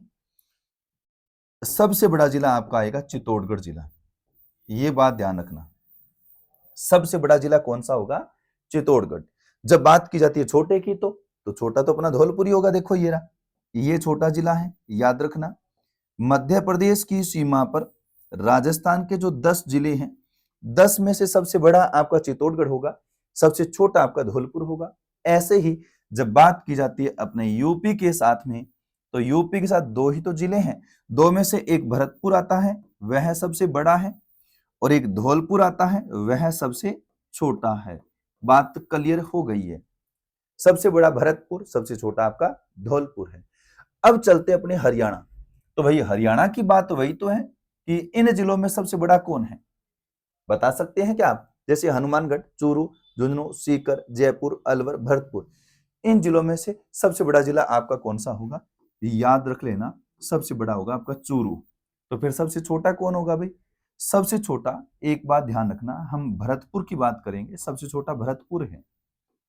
S1: सबसे बड़ा जिला आपका आएगा चित्तौड़गढ़ जिला। ये बात ध्यान रखना, सबसे बड़ा जिला कौन सा होगा? चित्तौड़गढ़। जब बात की जाती है छोटे की तो छोटा तो अपना धौलपुर ही होगा। देखो ये रहा, ये छोटा जिला है। याद रखना मध्य प्रदेश की सीमा पर राजस्थान के जो 10 जिले हैं, 10 में से सबसे बड़ा आपका चित्तौड़गढ़ होगा, सबसे छोटा आपका धौलपुर होगा। ऐसे ही जब बात की जाती है अपने यूपी के साथ में, तो यूपी के साथ दो ही तो जिले हैं। दो में से एक भरतपुर आता है, वह सबसे बड़ा है, और एक धौलपुर आता है, वह सबसे छोटा है। बात क्लियर हो गई है। सबसे बड़ा भरतपुर, सबसे छोटा आपका धौलपुर है। अब चलते अपने हरियाणा। तो भाई हरियाणा की बात वही तो है कि इन जिलों में सबसे बड़ा कौन है? बता सकते हैं क्या आप? जैसे हनुमानगढ़, चूरू, झुंझुनू, सीकर, जयपुर, अलवर, भरतपुर। इन जिलों में से सबसे बड़ा जिला आपका कौन सा होगा? याद रख लेना, सबसे बड़ा होगा आपका चूरू। तो फिर सबसे छोटा कौन होगा भाई? सबसे छोटा, एक बात ध्यान रखना, हम भरतपुर की बात करेंगे, सबसे छोटा भरतपुर है।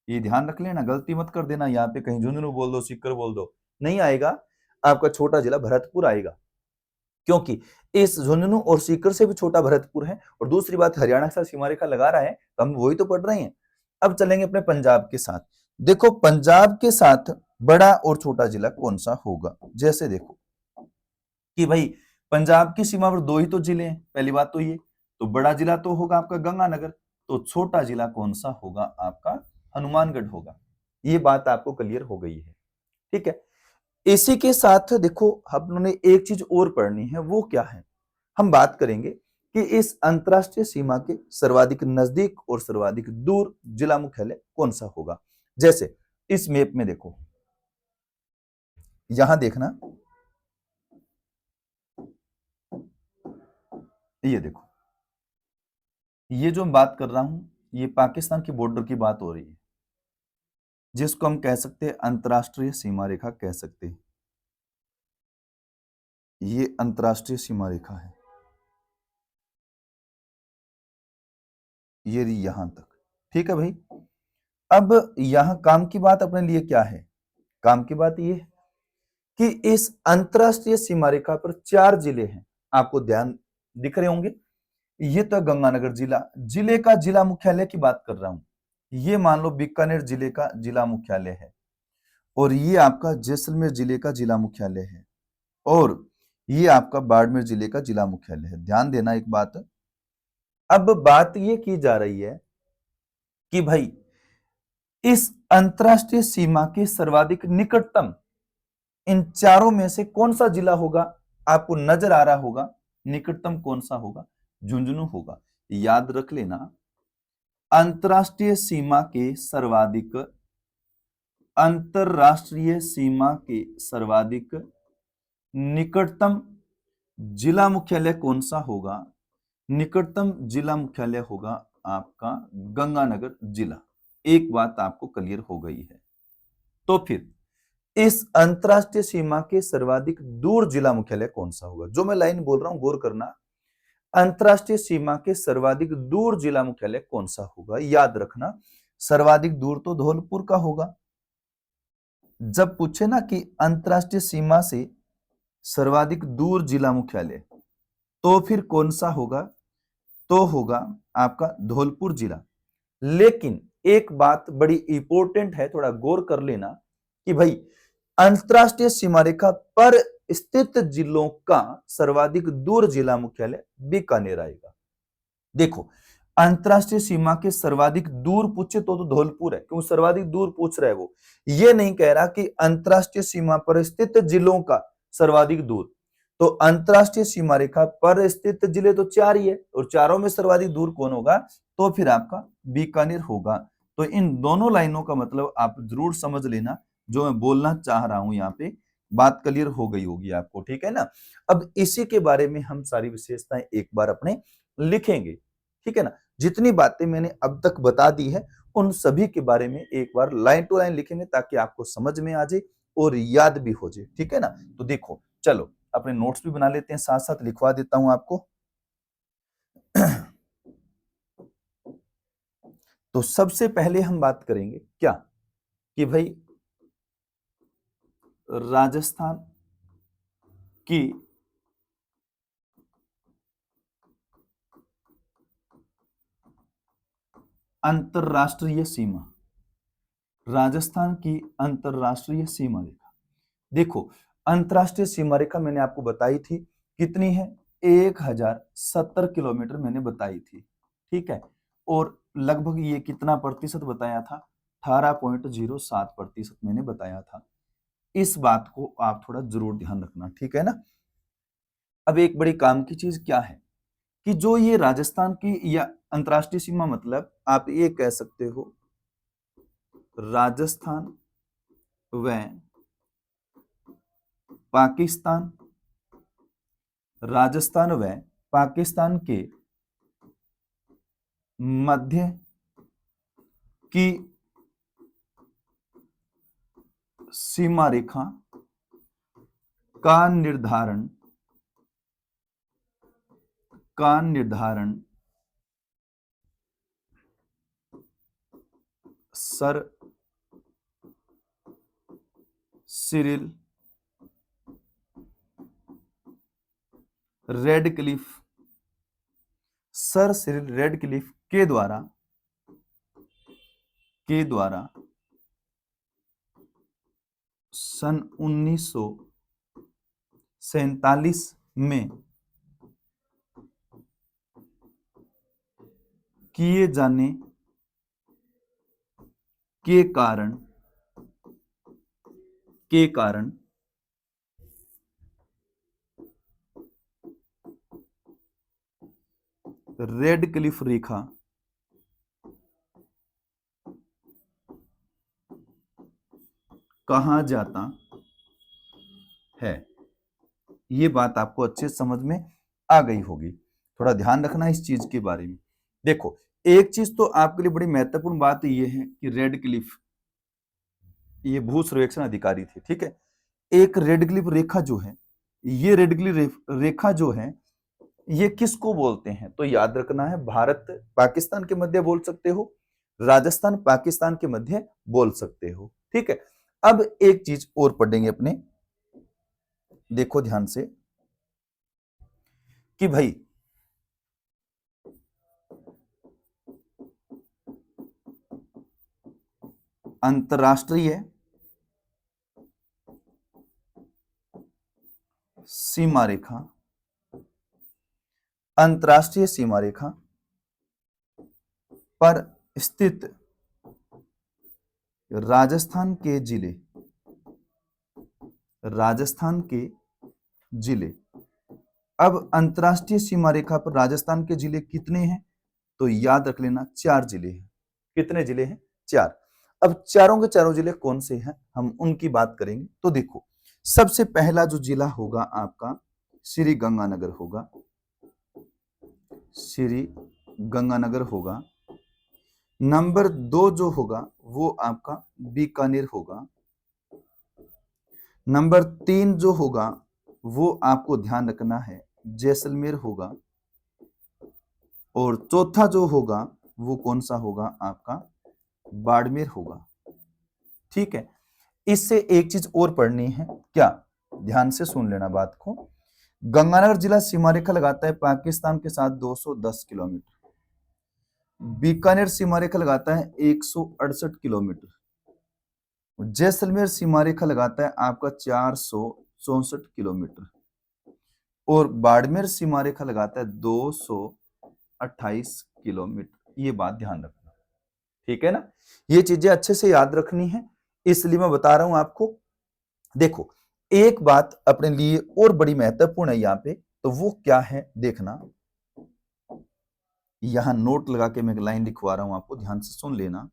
S1: ये ध्यान रख लेना, गलती मत कर देना यहाँ पे कहीं झुंझुनू बोल दो, सीकर बोल दो, नहीं आएगा। आपका छोटा जिला भरतपुर आएगा, क्योंकि इस झुंझुनू और सीकर से भी छोटा भरतपुर है। और दूसरी बात, हरियाणा के साथ सीमा रेखा लगा रहा है तो हम वही तो पढ़ रहे हैं। अब चलेंगे अपने पंजाब के साथ। देखो पंजाब के साथ बड़ा और छोटा जिला कौन सा होगा? जैसे देखो कि भाई पंजाब की सीमा पर दो ही तो जिले हैं, पहली बात तो ये, तो बड़ा जिला तो होगा आपका गंगानगर, तो छोटा जिला कौन सा होगा? आपका हनुमानगढ़ होगा। ये बात आपको क्लियर हो गई है, ठीक है। इसी के साथ देखो हमने एक चीज और पढ़नी है, वो क्या है? हम बात करेंगे कि इस अंतरराष्ट्रीय सीमा के सर्वाधिक नजदीक और सर्वाधिक दूर जिला मुख्यालय कौन सा होगा। जैसे इस मैप में देखो, यहां देखना, ये देखो, ये जो मैं बात कर रहा हूं ये पाकिस्तान की बॉर्डर की बात हो रही है। जिसको हम कह सकते हैं अंतरराष्ट्रीय सीमा रेखा कह सकते हैं। ये अंतरराष्ट्रीय सीमा रेखा है, ये रही यहां तक। ठीक है भाई। अब यहां काम की बात अपने लिए क्या है? काम की बात ये है कि इस अंतरराष्ट्रीय सीमा रेखा पर 4 जिले हैं, आपको ध्यान दिख रहे होंगे। ये तो गंगानगर जिला, जिले का जिला मुख्यालय की बात कर रहा हूं। ये मान लो बीकानेर जिले का जिला मुख्यालय है, और ये आपका जैसलमेर जिले का जिला मुख्यालय है, और ये आपका बाड़मेर जिले का जिला मुख्यालय है। ध्यान देना एक बात। अब बात ये की जा रही है कि भाई इस अंतरराष्ट्रीय सीमा के सर्वाधिक निकटतम इन चारों में से कौन सा जिला होगा? आपको नजर आ रहा होगा निकटतम कौन सा होगा? झुंझुनू होगा। याद रख लेना, अंतरराष्ट्रीय सीमा के सर्वाधिक निकटतम जिला मुख्यालय कौन सा होगा? निकटतम जिला मुख्यालय होगा आपका गंगानगर जिला। एक बात आपको क्लियर हो गई है। तो फिर इस अंतरराष्ट्रीय सीमा के सर्वाधिक दूर जिला मुख्यालय कौन सा होगा? जो मैं लाइन बोल रहा हूं गौर करना। अंतरराष्ट्रीय सीमा के सर्वाधिक दूर जिला मुख्यालय कौन सा होगा? याद रखना, सर्वाधिक दूर तो धौलपुर का होगा। जब पूछे ना कि अंतरराष्ट्रीय सीमा से सर्वाधिक दूर जिला मुख्यालय, तो फिर कौन सा होगा? तो होगा आपका धौलपुर जिला। लेकिन एक बात बड़ी इंपॉर्टेंट है, थोड़ा गौर कर लेना कि भाई अंतरराष्ट्रीय सीमा रेखा पर स्थित जिलों का सर्वाधिक दूर जिला मुख्यालय बीकानेर आएगा। देखो, अंतरराष्ट्रीय सीमा के सर्वाधिक दूर पूछे तो धौलपुर है, क्यों सर्वाधिक दूर पूछ रहा है वो। ये नहीं कह रहा कि अंतरराष्ट्रीय सीमा पर स्थित जिलों का सर्वाधिक दूर। तो अंतरराष्ट्रीय सीमा रेखा पर स्थित जिले तो 4 ही है, और चारों में सर्वाधिक दूर कौन होगा? तो फिर आपका बीकानेर होगा। तो इन दोनों लाइनों का मतलब आप जरूर समझ लेना, जो मैं बोलना चाह रहा हूं यहाँ पे बात क्लियर हो गई होगी आपको। ठीक है ना। अब इसी के बारे में हम सारी विशेषताएं एक बार अपने लिखेंगे। ठीक है ना। जितनी बातें मैंने अब तक बता दी है उन सभी के बारे में एक बार लाइन टू लाइन लिखेंगे, ताकि आपको समझ में आ जाए और याद भी हो जाए। ठीक है ना। तो देखो, चलो अपने नोट्स भी बना लेते हैं, साथ साथ लिखवा देता हूं आपको। तो सबसे पहले हम बात करेंगे क्या कि भाई राजस्थान की अंतरराष्ट्रीय सीमा, राजस्थान की अंतरराष्ट्रीय सीमा रेखा। देखो, अंतरराष्ट्रीय सीमा रेखा मैंने आपको बताई थी कितनी है? 1070 किलोमीटर मैंने बताई थी। ठीक है। और लगभग ये कितना प्रतिशत बताया था? 18.07% मैंने बताया था। इस बात को आप थोड़ा जरूर ध्यान रखना। ठीक है ना। अब एक बड़ी काम की चीज क्या है कि जो ये राजस्थान की या अंतरराष्ट्रीय सीमा, मतलब आप ये कह सकते हो राजस्थान व पाकिस्तान, राजस्थान व पाकिस्तान के मध्य की सीमा रेखा का निर्धारण sir Cyril Radcliffe, sir Cyril Radcliffe के द्वारा सन 1947 में किए जाने के कारण रेडक्लिफ रेखा कहा जाता है। ये बात आपको अच्छे समझ में आ गई होगी। थोड़ा ध्यान रखना इस चीज के बारे में। देखो, एक चीज तो आपके लिए बड़ी महत्वपूर्ण बात ये है कि रेडक्लिफ ये भू सर्वेक्षण अधिकारी थे, ठीक है। एक रेड क्लिफ रेखा जो है, ये रेड क्लिफ रेखा जो है ये किसको बोलते हैं? तो याद रखना है, भारत पाकिस्तान के मध्य बोल सकते हो, राजस्थान पाकिस्तान के मध्य बोल सकते हो, ठीक है। अब एक चीज और पढ़ेंगे अपने, देखो ध्यान से कि भाई अंतरराष्ट्रीय सीमा रेखा, अंतरराष्ट्रीय सीमा रेखा पर स्थित राजस्थान के जिले, राजस्थान के जिले। अब अंतरराष्ट्रीय सीमा रेखा पर राजस्थान के जिले कितने हैं? तो याद रख लेना 4 जिले हैं। कितने जिले हैं? 4। अब चारों के चारों जिले कौन से हैं, हम उनकी बात करेंगे। तो देखो, सबसे पहला जो जिला होगा आपका श्री गंगानगर होगा, श्री गंगानगर होगा। नंबर 2 जो होगा वो आपका बीकानेर होगा। नंबर 3 जो होगा वो आपको ध्यान रखना है जैसलमेर होगा। और चौथा जो होगा वो कौन सा होगा आपका? बाड़मेर होगा, ठीक है। इससे एक चीज और पढ़नी है, क्या? ध्यान से सुन लेना बात को। गंगानगर जिला सीमा रेखा लगाता है पाकिस्तान के साथ 210 किलोमीटर। बीकानेर सीमा रेखा लगाता है 168 किलोमीटर। जैसलमेर सीमा रेखा लगाता है आपका 464 किलोमीटर। और बाड़मेर सीमा रेखा लगाता है 228 किलोमीटर। ये बात ध्यान रखना, ठीक है ना। ये चीजें अच्छे से याद रखनी है, इसलिए मैं बता रहा हूं आपको। देखो, एक बात अपने लिए और बड़ी महत्वपूर्ण है यहां पे, तो वो क्या है देखना। यहां नोट लगा के मैं एक लाइन लिखवा रहा हूं आपको, ध्यान से सुन लेना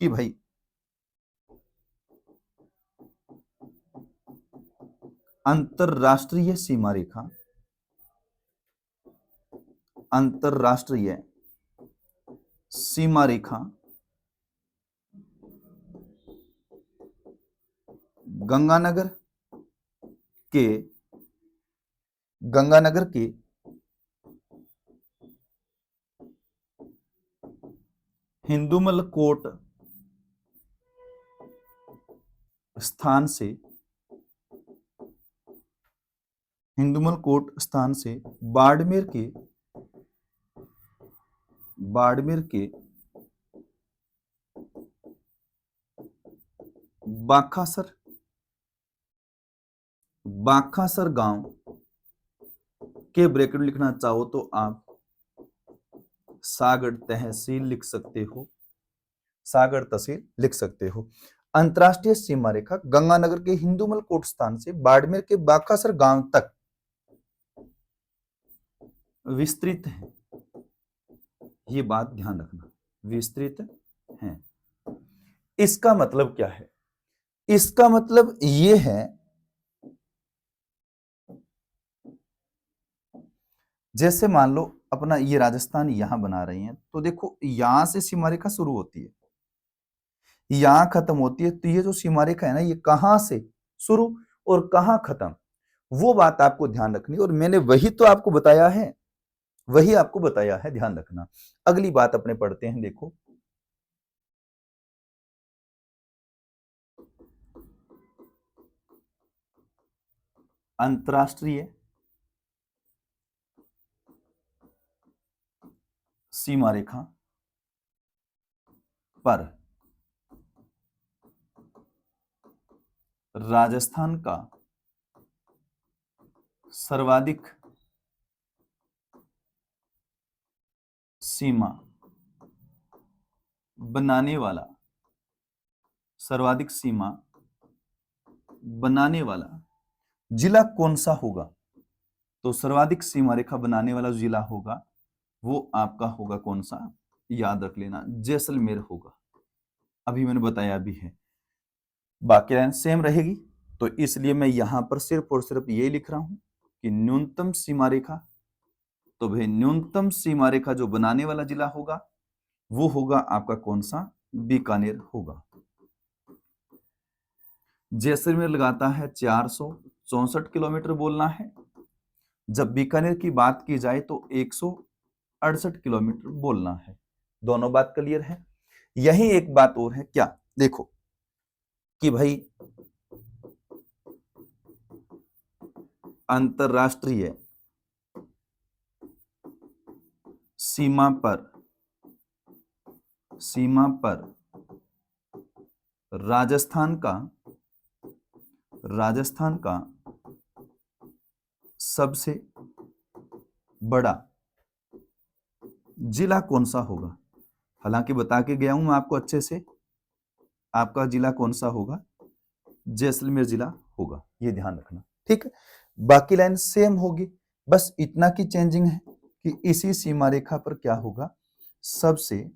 S1: कि भाई अंतरराष्ट्रीय सीमा रेखा, अंतरराष्ट्रीय सीमा रेखा गंगानगर के हिंदुमल कोट स्थान से, हिंदुमल कोट स्थान से बाड़मेर के बाखासर गांव के ब्रैकेट लिखना चाहो तो आप सागर तहसील लिख सकते हो, सागर तहसील लिख सकते हो। अंतरराष्ट्रीय सीमा रेखा गंगानगर के हिंदुमल कोट स्थान से बाड़मेर के बाखासर गांव तक विस्तृत है। ये बात ध्यान रखना, विस्तृत है। इसका मतलब क्या है? इसका मतलब ये है, जैसे मान लो अपना ये राजस्थान यहां बना रहे हैं, तो देखो यहां से सीमा रेखा शुरू होती है, यहां खत्म होती है। तो ये जो सीमा रेखा है ना, ये कहां से शुरू और कहां खत्म, वो बात आपको ध्यान रखनी। और मैंने वही तो आपको बताया है, वही आपको बताया है, ध्यान रखना। अगली बात अपने पढ़ते हैं, देखो अंतरराष्ट्रीय सीमा रेखा पर राजस्थान का सर्वाधिक सीमा बनाने वाला, सर्वाधिक सीमा बनाने वाला जिला कौन सा होगा? तो सर्वाधिक सीमा रेखा बनाने वाला जिला होगा वो आपका होगा कौन सा? याद रख लेना, जैसलमेर होगा। अभी मैंने बताया भी है, बाकी लाइन सेम रहेगी। तो इसलिए मैं यहां पर सिर्फ और सिर्फ ये लिख रहा हूं कि न्यूनतम सीमा रेखा, तो भाई न्यूनतम सीमा रेखा जो बनाने वाला जिला होगा वो होगा आपका कौन सा? बीकानेर होगा। जैसलमेर लगाता है 464 किलोमीटर बोलना है। जब बीकानेर की बात की जाए तो 168 किलोमीटर बोलना है। दोनों बात क्लियर है। यही एक बात और है, क्या देखो कि भाई अंतरराष्ट्रीय सीमा पर राजस्थान का सबसे बड़ा जिला कौन सा होगा। हालांकि बता के गया हूं मैं आपको अच्छे से, आपका जिला कौन सा होगा, जैसलमेर जिला होगा, ये ध्यान रखना, ठीक है। बाकी लाइन सेम होगी, बस इतना की चेंजिंग है कि इसी सीमा रेखा पर क्या होगा, सबसे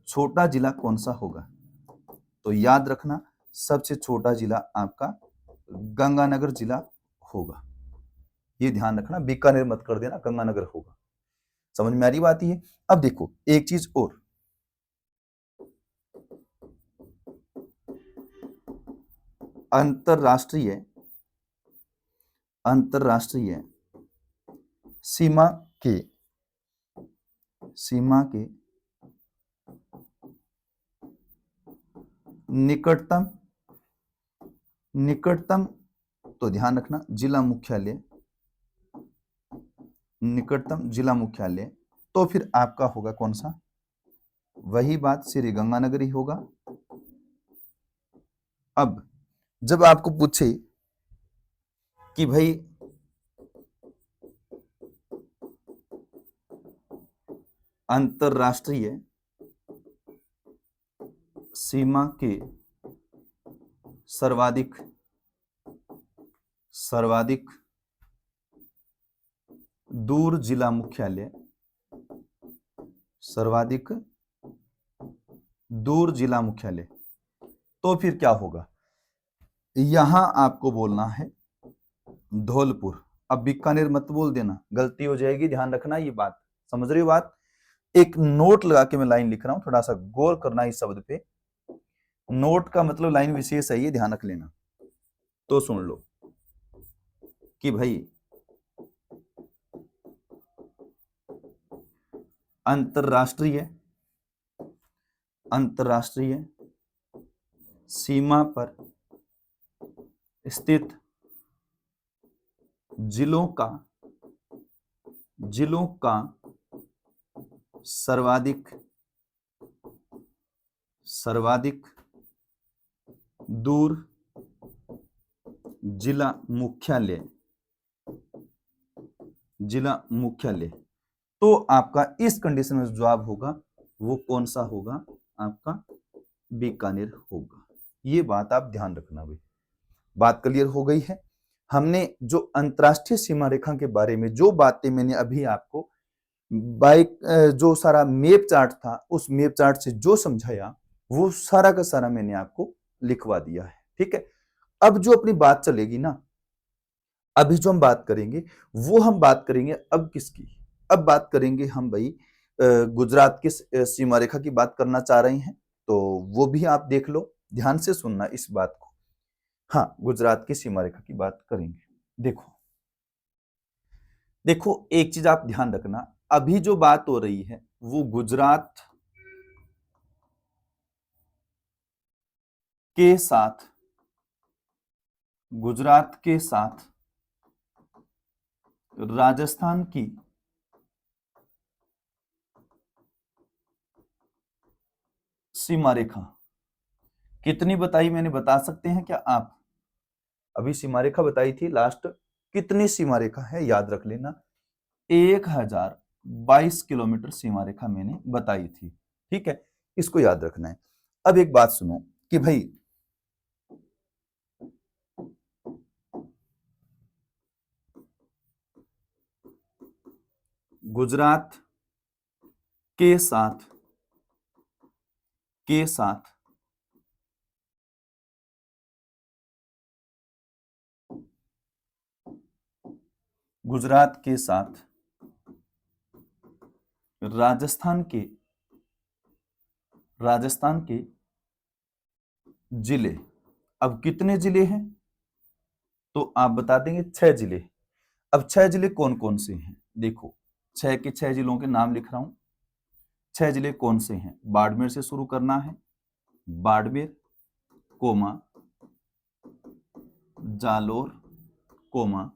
S1: छोटा जिला कौन सा होगा। तो याद रखना सबसे छोटा जिला आपका गंगानगर जिला होगा, ये ध्यान रखना, बीकानेर मत कर देना, गंगानगर होगा। समझ में आ रही बात ये। अब देखो एक चीज और, अंतरराष्ट्रीय सीमा के निकटतम तो ध्यान रखना निकटतम जिला मुख्यालय, तो फिर आपका होगा कौन सा, वही बात श्री गंगानगर ही होगा। अब जब आपको पूछे कि भाई अंतरराष्ट्रीय सीमा के सर्वाधिक दूर जिला मुख्यालय, सर्वाधिक दूर जिला मुख्यालय, तो फिर क्या होगा, यहां आपको बोलना है धौलपुर। अब बीकानेर मत बोल देना, गलती हो जाएगी, ध्यान रखना, ये बात समझ रही हो बात। एक नोट लगा के मैं लाइन लिख रहा हूं, थोड़ा सा गौर करना इस शब्द पे, नोट का मतलब लाइन विशेष है, ये ध्यान रख लेना। तो सुन लो कि भाई अंतरराष्ट्रीय सीमा पर स्थित जिलों का सर्वाधिक दूर जिला मुख्यालय, तो आपका इस कंडीशन में जवाब होगा वो कौन सा होगा, आपका बीकानेर होगा। ये बात आप ध्यान रखना भाई। बात क्लियर हो गई है। हमने जो अंतरराष्ट्रीय सीमा रेखा के बारे में जो बातें मैंने अभी आपको बाइक जो सारा मैप चार्ट था, उस मैप चार्ट से जो समझाया वो सारा का सारा मैंने आपको लिखवा दिया है, ठीक है। अब जो अपनी बात चलेगी ना, अभी जो हम बात करेंगे वो हम बात करेंगे अब किसकी, अब बात करेंगे हम भाई गुजरात की सीमा रेखा की बात करना चाह रहे हैं, तो वो भी आप देख लो, ध्यान से सुनना इस बात को। हाँ, गुजरात की सीमा रेखा की बात करेंगे। देखो एक चीज आप ध्यान रखना, अभी जो बात हो रही है वो गुजरात के साथ राजस्थान की सीमा रेखा कितनी बताई मैंने, बता सकते हैं क्या आप? अभी सीमा रेखा बताई थी लास्ट, कितनी सीमा रेखा है याद रख लेना, 1022 किलोमीटर सीमा रेखा मैंने बताई थी, ठीक है, इसको याद रखना है। अब एक बात सुनो कि भाई गुजरात के साथ गुजरात के साथ राजस्थान के जिले अब कितने जिले हैं, तो आप बता देंगे 6 जिले। अब 6 जिले कौन कौन से हैं, देखो 6 के 6 जिलों के नाम लिख रहा हूं। 6 जिले कौन से हैं, बाड़मेर से शुरू करना है, बाड़मेर कोमा जालोर कोमा,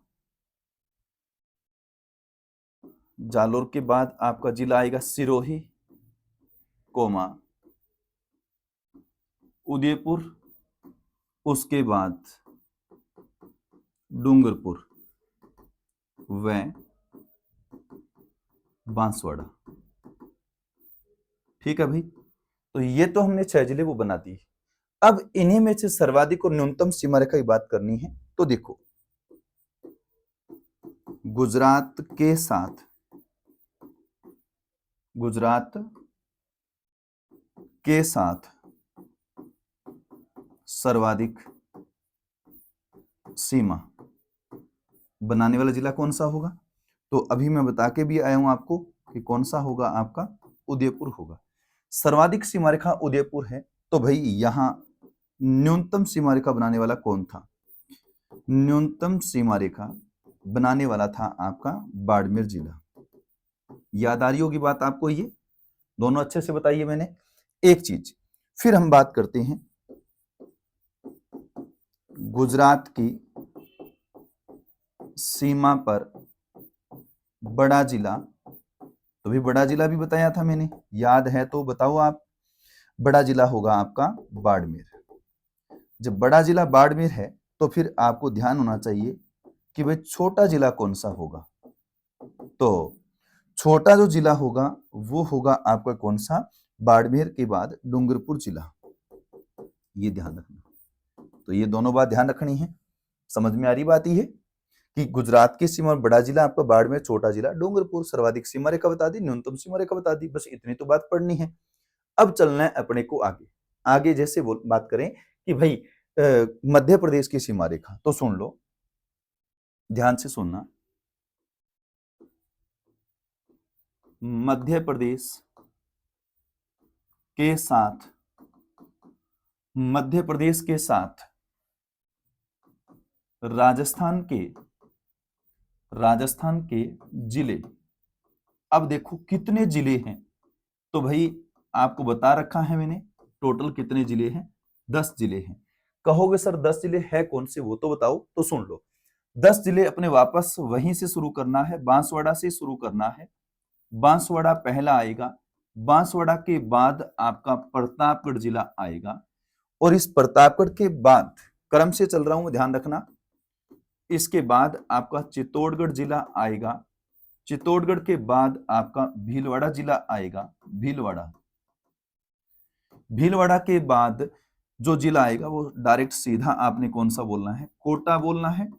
S1: जालोर के बाद आपका जिला आएगा सिरोही कोमा उदयपुर, उसके बाद डूंगरपुर व बांसवाड़ा। ठीक है भाई, तो ये तो हमने 6 जिले वो बना दिए। अब इन्हीं में से सर्वाधिक और न्यूनतम सीमा रेखा की बात करनी है, तो देखो गुजरात के साथ सर्वाधिक सीमा बनाने वाला जिला कौन सा होगा, तो अभी मैं बता के भी आया हूं आपको कि कौन सा होगा, आपका उदयपुर होगा। सर्वाधिक सीमा रेखा उदयपुर है, तो भाई यहां न्यूनतम सीमा रेखा बनाने वाला कौन था, न्यूनतम सीमा रेखा बनाने वाला था आपका बाड़मेर जिला। याद आ रही होगी बात आपको, ये दोनों अच्छे से बताइए मैंने एक चीज। फिर हम बात करते हैं गुजरात की सीमा पर बड़ा जिला, तो भी बड़ा जिला भी बताया था मैंने, याद है तो बताओ आप। बड़ा जिला होगा आपका बाड़मेर। जब बड़ा जिला बाड़मेर है तो फिर आपको ध्यान होना चाहिए कि भाई छोटा जिला कौन सा होगा, तो छोटा जो जिला होगा वो होगा आपका कौन सा, बाड़मेर के बाद डूंगरपुर जिला। ये ध्यान रखना, तो ये दोनों बात ध्यान रखनी है। समझ में आ रही बात ये कि गुजरात की सीमा बड़ा जिला आपका बाड़मेर, छोटा जिला डूंगरपुर, सर्वाधिक सीमा रेखा बता दी, न्यूनतम सीमा रेखा बता दी, बस इतनी तो बात पढ़नी है। अब चलना है अपने को आगे। आगे जैसे बात करें कि भाई मध्य प्रदेश की सीमा रेखा, तो सुन लो, ध्यान से सुनना। मध्य प्रदेश के साथ राजस्थान के जिले। अब देखो कितने जिले हैं, तो भाई आपको बता रखा है मैंने टोटल कितने जिले हैं, 10 जिले हैं। कहोगे सर 10 जिले है कौन से, वो तो बताओ, तो सुन लो 10 जिले अपने वापस वहीं से शुरू करना है, बांसवाड़ा से शुरू करना है। बांसवाड़ा पहला आएगा, बांसवाड़ा के बाद आपका प्रतापगढ़ जिला आएगा, और इस प्रतापगढ़ के बाद क्रम से चल रहा हूं, ध्यान रखना, इसके बाद आपका चित्तौड़गढ़ जिला आएगा, चित्तौड़गढ़ के बाद आपका भीलवाड़ा जिला आएगा, भीलवाड़ा के बाद जो जिला आएगा वो डायरेक्ट सीधा आपने कौन सा बोलना है, कोटा बोलना है,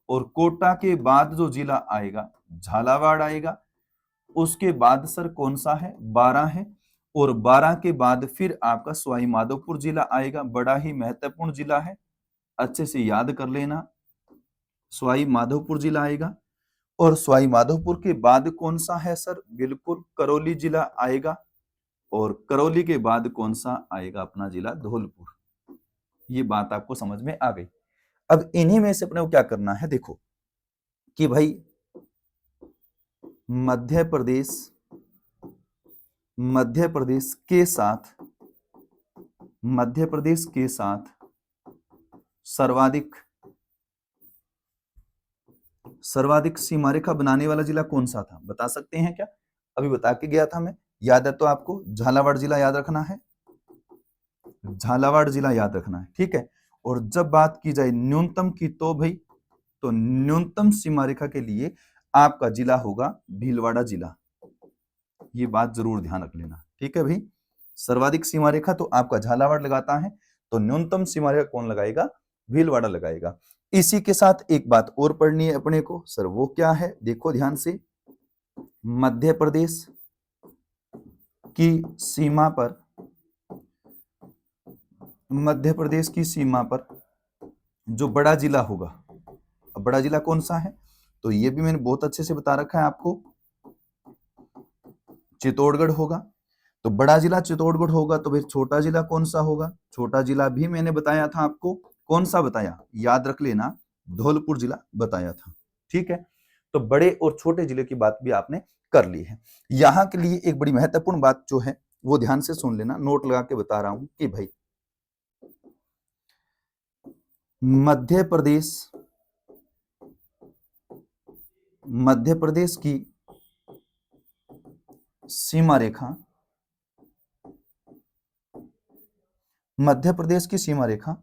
S1: और कोटा के बाद जो जिला आएगा झालावाड़ आएगा, उसके बाद सर कौन सा है, 12 है, और 12 के बाद फिर आपका सवाई माधोपुर जिला आएगा, बड़ा ही महत्वपूर्ण जिला है, अच्छे से याद कर लेना, सवाई माधोपुर जिला आएगा, और सवाई माधोपुर के बाद कौन सा है सर, बिल्कुल करौली जिला आएगा, और करौली के बाद कौन सा आएगा अपना जिला धौलपुर। ये बात आपको समझ में आ गई। अब इन्हीं में से अपने को क्या करना है, देखो कि भाई मध्य प्रदेश के साथ सर्वाधिक सीमा रेखा बनाने वाला जिला कौन सा था, बता सकते हैं क्या? अभी बता के गया था मैं, याद है तो आपको, झालावाड़ जिला याद रखना है, झालावाड़ जिला याद रखना है, ठीक है। और जब बात की जाए न्यूनतम की, तो भाई तो न्यूनतम सीमा रेखा के लिए आपका जिला होगा भीलवाड़ा जिला। ये बात जरूर ध्यान रख लेना, ठीक है भाई। सर्वाधिक सीमा रेखा तो आपका झालावाड़ लगाता है, तो न्यूनतम सीमा रेखा कौन लगाएगा, भीलवाड़ा लगाएगा। इसी के साथ एक बात और पढ़नी है अपने को सर, वो क्या है, देखो ध्यान से, मध्य प्रदेश की सीमा पर जो बड़ा जिला होगा, अब बड़ा जिला कौन सा है, तो ये भी मैंने बहुत अच्छे से बता रखा है आपको, चित्तौड़गढ़ होगा। तो बड़ा जिला चित्तौड़गढ़ होगा, तो फिर छोटा जिला कौन सा होगा, छोटा जिला भी मैंने बताया था आपको, कौन सा बताया, याद रख लेना, धौलपुर जिला बताया था। ठीक है, तो बड़े और छोटे जिले की बात भी आपने कर ली है। यहां के लिए एक बड़ी महत्वपूर्ण बात जो है वो ध्यान से सुन लेना, नोट लगा के बता रहा हूं कि भाई मध्य प्रदेश की सीमा रेखा, मध्य प्रदेश की सीमा रेखा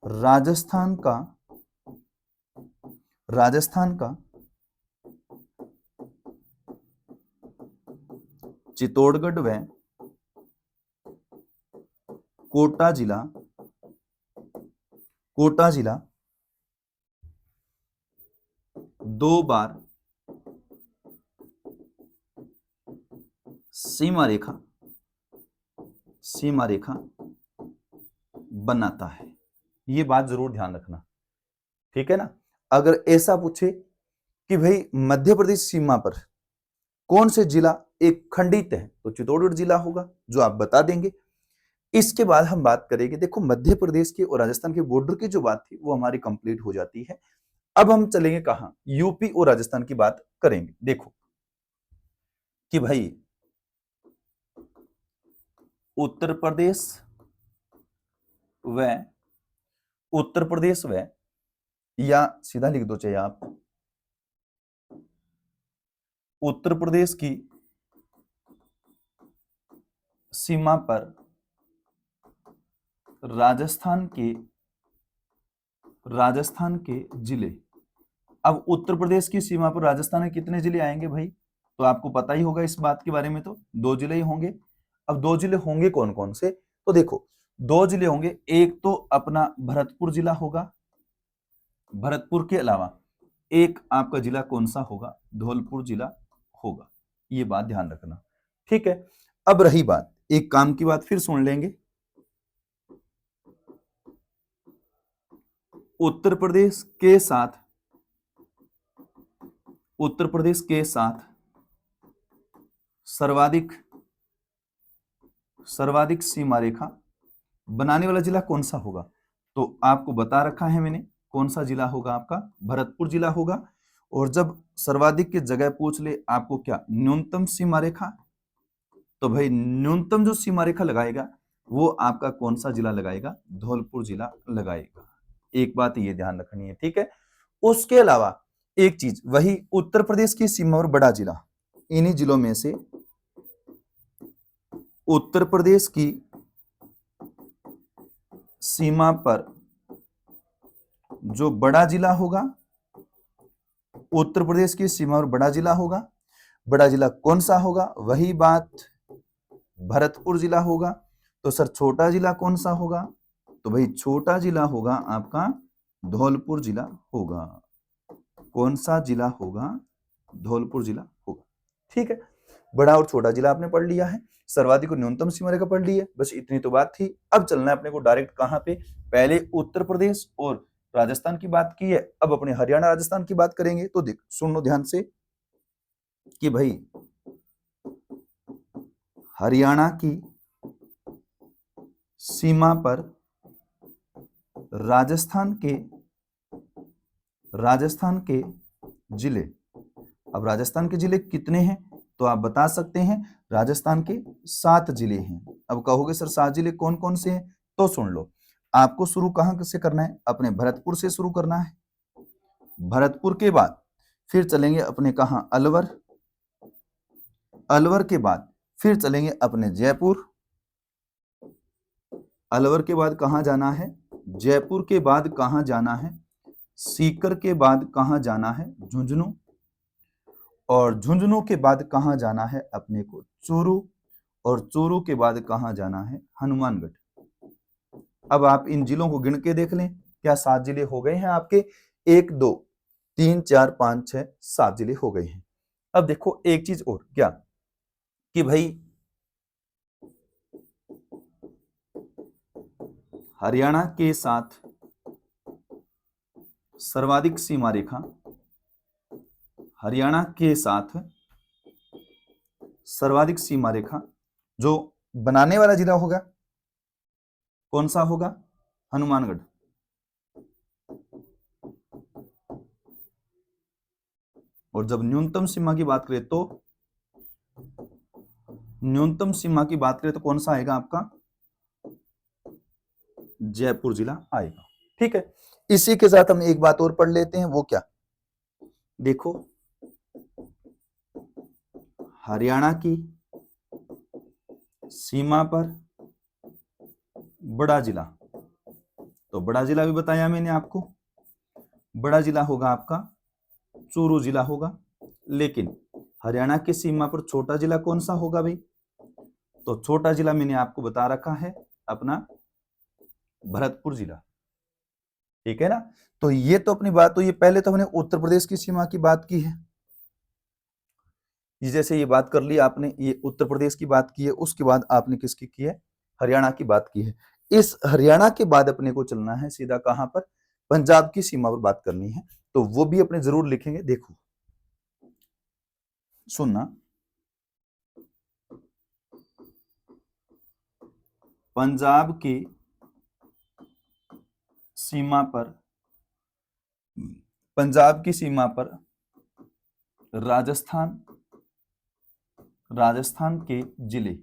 S1: राजस्थान का चित्तौड़गढ़ व कोटा जिला 2 बार सीमा रेखा बनाता है। ये बात जरूर ध्यान रखना, ठीक है ना। अगर ऐसा पूछे कि भाई मध्य प्रदेश सीमा पर कौन से जिला एक खंडित है, तो चित्तौड़गढ़ जिला होगा, जो आप बता देंगे। इसके बाद हम बात करेंगे, देखो मध्य प्रदेश के और राजस्थान के बॉर्डर की जो बात थी वो हमारी कंप्लीट हो जाती है। अब हम चलेंगे कहां, यूपी और राजस्थान की बात करेंगे। देखो कि भाई उत्तर प्रदेश व या सीधा लिख दो चाहिए आप, उत्तर प्रदेश की सीमा पर राजस्थान के जिले। अब उत्तर प्रदेश की सीमा पर राजस्थान में कितने जिले आएंगे भाई, तो आपको पता ही होगा इस बात के बारे में, तो 2 जिले ही होंगे। अब 2 जिले होंगे कौन कौन से, तो देखो 2 जिले होंगे, एक तो अपना भरतपुर जिला होगा, भरतपुर के अलावा एक आपका जिला कौन सा होगा, धौलपुर जिला होगा। ये बात ध्यान रखना, ठीक है। अब रही बात, एक काम की बात फिर सुन लेंगे, उत्तर प्रदेश के साथ सर्वाधिक सीमा रेखा बनाने वाला जिला कौन सा होगा, तो आपको बता रखा है मैंने, कौन सा जिला होगा आपका, भरतपुर जिला होगा। और जब सर्वाधिक की जगह पूछ ले आपको क्या, न्यूनतम सीमा रेखा, तो भाई न्यूनतम जो सीमा रेखा लगाएगा वो आपका कौन सा जिला लगाएगा, धौलपुर जिला लगाएगा। एक बात ये ध्यान रखनी है, ठीक है। उसके अलावा एक चीज, वही उत्तर प्रदेश की सीमा और बड़ा जिला, इन्हीं जिलों में से उत्तर प्रदेश की सीमा पर जो बड़ा जिला होगा, उत्तर प्रदेश की सीमा और बड़ा जिला होगा, बड़ा जिला कौन सा होगा, वही बात भरतपुर जिला होगा। तो सर छोटा जिला कौन सा होगा, तो भाई छोटा जिला होगा आपका धौलपुर जिला होगा। कौन सा जिला होगा, धौलपुर जिला होगा, ठीक है। बड़ा और छोटा जिला आपने पढ़ लिया है, सर्वाधिक और न्यूनतम सीमा रेखा पढ़ ली है, बस इतनी तो बात थी। अब चलना है अपने को डायरेक्ट कहां पे, पहले उत्तर प्रदेश और राजस्थान की बात की है, अब अपने हरियाणा राजस्थान की बात करेंगे। तो देख सुन लो ध्यान से कि भाई हरियाणा की सीमा पर राजस्थान के जिले, अब राजस्थान के जिले कितने हैं, तो आप बता सकते हैं राजस्थान के 7 जिले हैं। अब कहोगे सर 7 जिले कौन कौन से हैं, तो सुन लो, आपको शुरू कहां से करना है, अपने भरतपुर से शुरू करना है। भरतपुर के बाद फिर चलेंगे अपने कहां, अलवर, अलवर के बाद फिर चलेंगे अपने जयपुर, अलवर के बाद कहां जाना है, जयपुर के बाद कहां जाना है, सीकर के बाद कहां जाना है, झुंझुनू, और झुंझुनू के बाद कहां जाना है अपने को, चूरू, और चूरू के बाद कहां जाना है, हनुमानगढ़। अब आप इन जिलों को गिन के देख लें, क्या 7 जिले हो गए हैं आपके, 1 2 3 4 5 6 7 जिले हो गए हैं। अब देखो एक चीज और, क्या कि भाई हरियाणा के साथ सर्वाधिक सीमा रेखा, हरियाणा के साथ सर्वाधिक सीमा रेखा जो बनाने वाला जिला होगा कौन सा होगा, हनुमानगढ़। और जब न्यूनतम सीमा की बात करें तो न्यूनतम सीमा की बात करें तो कौन सा आएगा आपका? जयपुर जिला आएगा। ठीक है, इसी के साथ हम एक बात और पढ़ लेते हैं, वो क्या? देखो, हरियाणा की सीमा पर बड़ा जिला, तो बड़ा जिला भी बताया मैंने आपको, बड़ा जिला होगा आपका चूरू जिला होगा। लेकिन हरियाणा की सीमा पर छोटा जिला कौन सा होगा भाई? तो छोटा जिला मैंने आपको बता रखा है अपना भरतपुर जिला। ठीक है ना? तो ये तो अपनी बात हुई। पहले तो हमने उत्तर प्रदेश की सीमा की बात की है, जैसे ये बात कर ली आपने, ये उत्तर प्रदेश की बात की है। उसके बाद आपने किसकी की है? हरियाणा की बात की है। इस हरियाणा के बाद अपने को चलना है सीधा कहां पर? पंजाब की सीमा पर बात करनी है, तो वो भी अपने जरूर लिखेंगे। देखो सुनना, पंजाब की सीमा पर, पंजाब की सीमा पर राजस्थान, राजस्थान के जिले।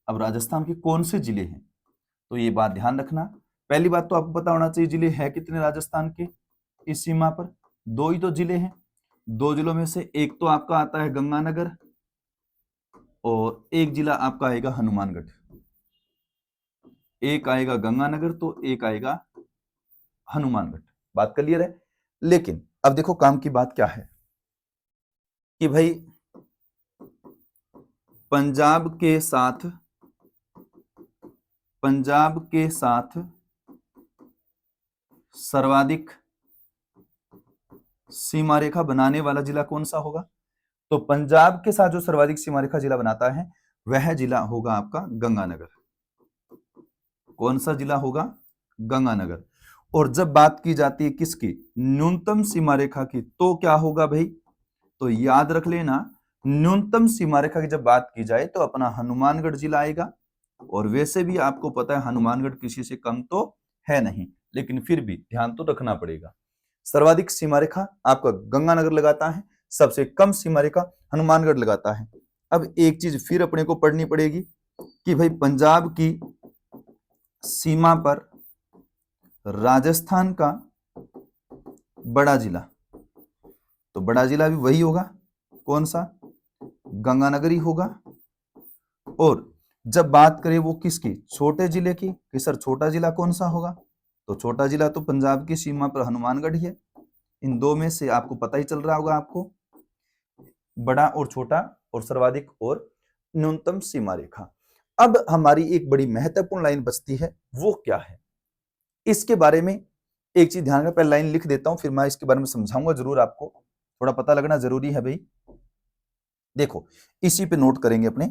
S1: अब राजस्थान के कौन से जिले हैं, तो ये बात ध्यान रखना। पहली बात तो आपको पता होना चाहिए जिले हैं कितने राजस्थान के इस सीमा पर? 2 ही तो जिले हैं। 2 जिलों में से एक तो आपका आता है गंगानगर और एक जिला आपका आएगा हनुमानगढ़। एक आएगा गंगानगर तो एक आएगा हनुमानगढ़। बात क्लियर है? लेकिन अब देखो काम की बात क्या है कि भाई पंजाब के साथ सर्वाधिक सीमा रेखा बनाने वाला जिला कौन सा होगा? तो पंजाब के साथ जो सर्वाधिक सीमा रेखा जिला बनाता है वह जिला होगा आपका गंगानगर। कौन सा जिला होगा? गंगानगर। और जब बात की जाती है किसकी? न्यूनतम सीमा रेखा की, तो क्या होगा भाई? तो याद रख लेना, न्यूनतम सीमा रेखा की जब बात की जाए तो अपना हनुमानगढ़ जिला आएगा। और वैसे भी आपको पता है हनुमानगढ़ किसी से कम तो है नहीं, लेकिन फिर भी ध्यान तो रखना पड़ेगा। सर्वाधिक सीमा रेखा आपका गंगानगर लगाता है, सबसे कम सीमा रेखा हनुमानगढ़ लगाता है। अब एक चीज फिर अपने को पढ़नी पड़ेगी कि भाई पंजाब की सीमा पर राजस्थान का बड़ा जिला, तो बड़ा जिला भी वही होगा, कौन सा? गंगानगर ही होगा। और जब बात करें वो किसकी? छोटे जिले की, कि सर छोटा जिला कौन सा होगा? तो छोटा जिला तो पंजाब की सीमा पर हनुमानगढ़ ही है। इन दो में से आपको पता ही चल रहा होगा आपको, बड़ा और छोटा और सर्वाधिक और न्यूनतम सीमा रेखा। अब हमारी एक बड़ी महत्वपूर्ण लाइन बचती है, वो क्या है? इसके बारे में एक चीज ध्यान रखना, पहले लाइन लिख देता हूं फिर मैं इसके बारे में समझाऊंगा जरूर, आपको थोड़ा पता लगना जरूरी है भाई। देखो इसी पे नोट करेंगे अपने,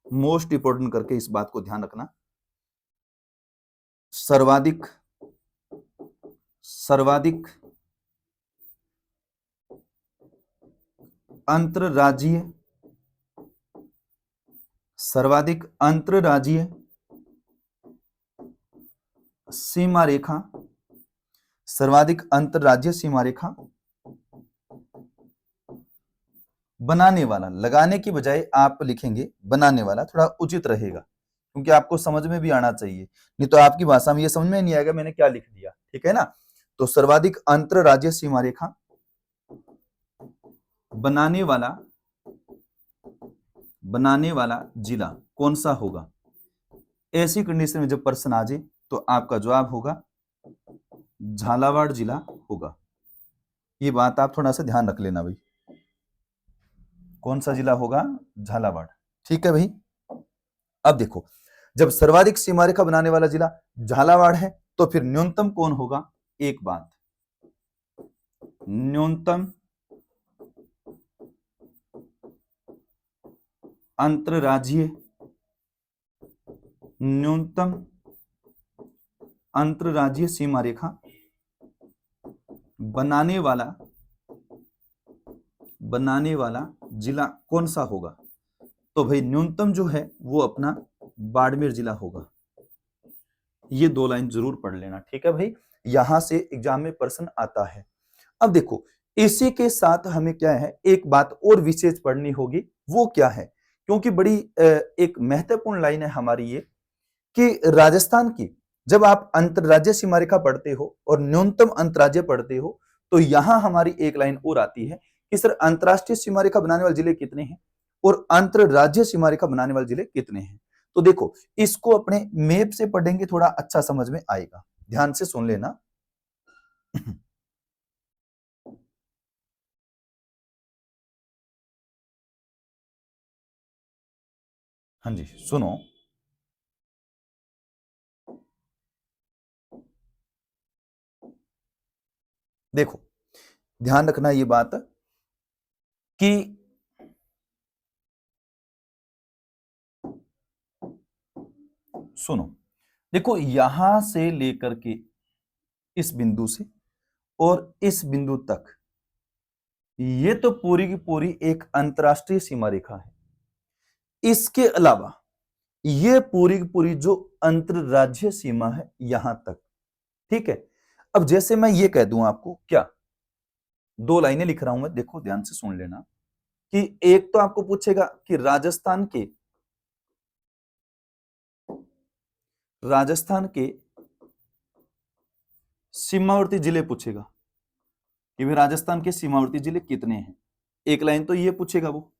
S1: मोस्ट इंपोर्टेंट करके इस बात को ध्यान रखना। सर्वाधिक अंतरराज्यीय सीमा रेखा, सर्वाधिक अंतरराज्यीय सीमा रेखा बनाने वाला, लगाने की बजाय आप लिखेंगे बनाने वाला, थोड़ा उचित रहेगा क्योंकि आपको समझ में भी आना चाहिए, नहीं तो आपकी भाषा में ये समझ में नहीं आएगा मैंने क्या लिख दिया। ठीक है ना? तो सर्वाधिक अंतरराज्यीय सीमा रेखा बनाने वाला जिला कौन सा होगा? ऐसी कंडीशन में जब प्रश्न आ जाए तो आपका जवाब होगा झालावाड़ जिला होगा। ये बात आप थोड़ा सा ध्यान रख लेना भाई, कौन सा जिला होगा? झालावाड़। ठीक है भाई। अब देखो जब सर्वाधिक सीमा रेखा बनाने वाला जिला झालावाड़ है तो फिर न्यूनतम कौन होगा? एक बात, न्यूनतम अंतरराज्यीय सीमा रेखा बनाने वाला जिला कौन सा होगा? तो भाई न्यूनतम जो है वो अपना बाड़मेर जिला होगा। ये 2 लाइन जरूर पढ़ लेना, ठीक है भाई, यहां से एग्जाम में प्रश्न आता है। अब देखो, इसी के साथ हमें क्या है, एक बात और विशेष पढ़नी होगी, वो क्या है, क्योंकि बड़ी एक महत्वपूर्ण लाइन है हमारी ये, कि राजस्थान की जब आप अंतरराज्य सीमा रेखा पढ़ते हो और न्यूनतम अंतरराज्य पढ़ते हो, तो यहां हमारी एक लाइन और आती है कि सर अंतरराष्ट्रीय सीमा रेखा बनाने वाले जिले कितने हैं और अंतरराज्य सीमा रेखा बनाने वाले जिले कितने हैं। तो देखो, इसको अपने मैप से पढ़ेंगे, थोड़ा अच्छा समझ में आएगा, ध्यान से सुन लेना। हाँ जी, सुनो, देखो ध्यान रखना ये बात कि सुनो, देखो यहां से लेकर के इस बिंदु से और इस बिंदु तक, ये तो पूरी की पूरी एक अंतरराष्ट्रीय सीमा रेखा है। इसके अलावा ये पूरी की पूरी जो अंतरराज्यीय सीमा है यहां तक, ठीक है। अब जैसे मैं ये कह दूं आपको, क्या 2 लाइनें लिख रहा हूं मैं, देखो ध्यान से सुन लेना, कि एक तो आपको पूछेगा कि राजस्थान के सीमावर्ती जिले पूछेगा कि भाई राजस्थान के सीमावर्ती जिले कितने हैं, एक लाइन तो ये पूछेगा वो।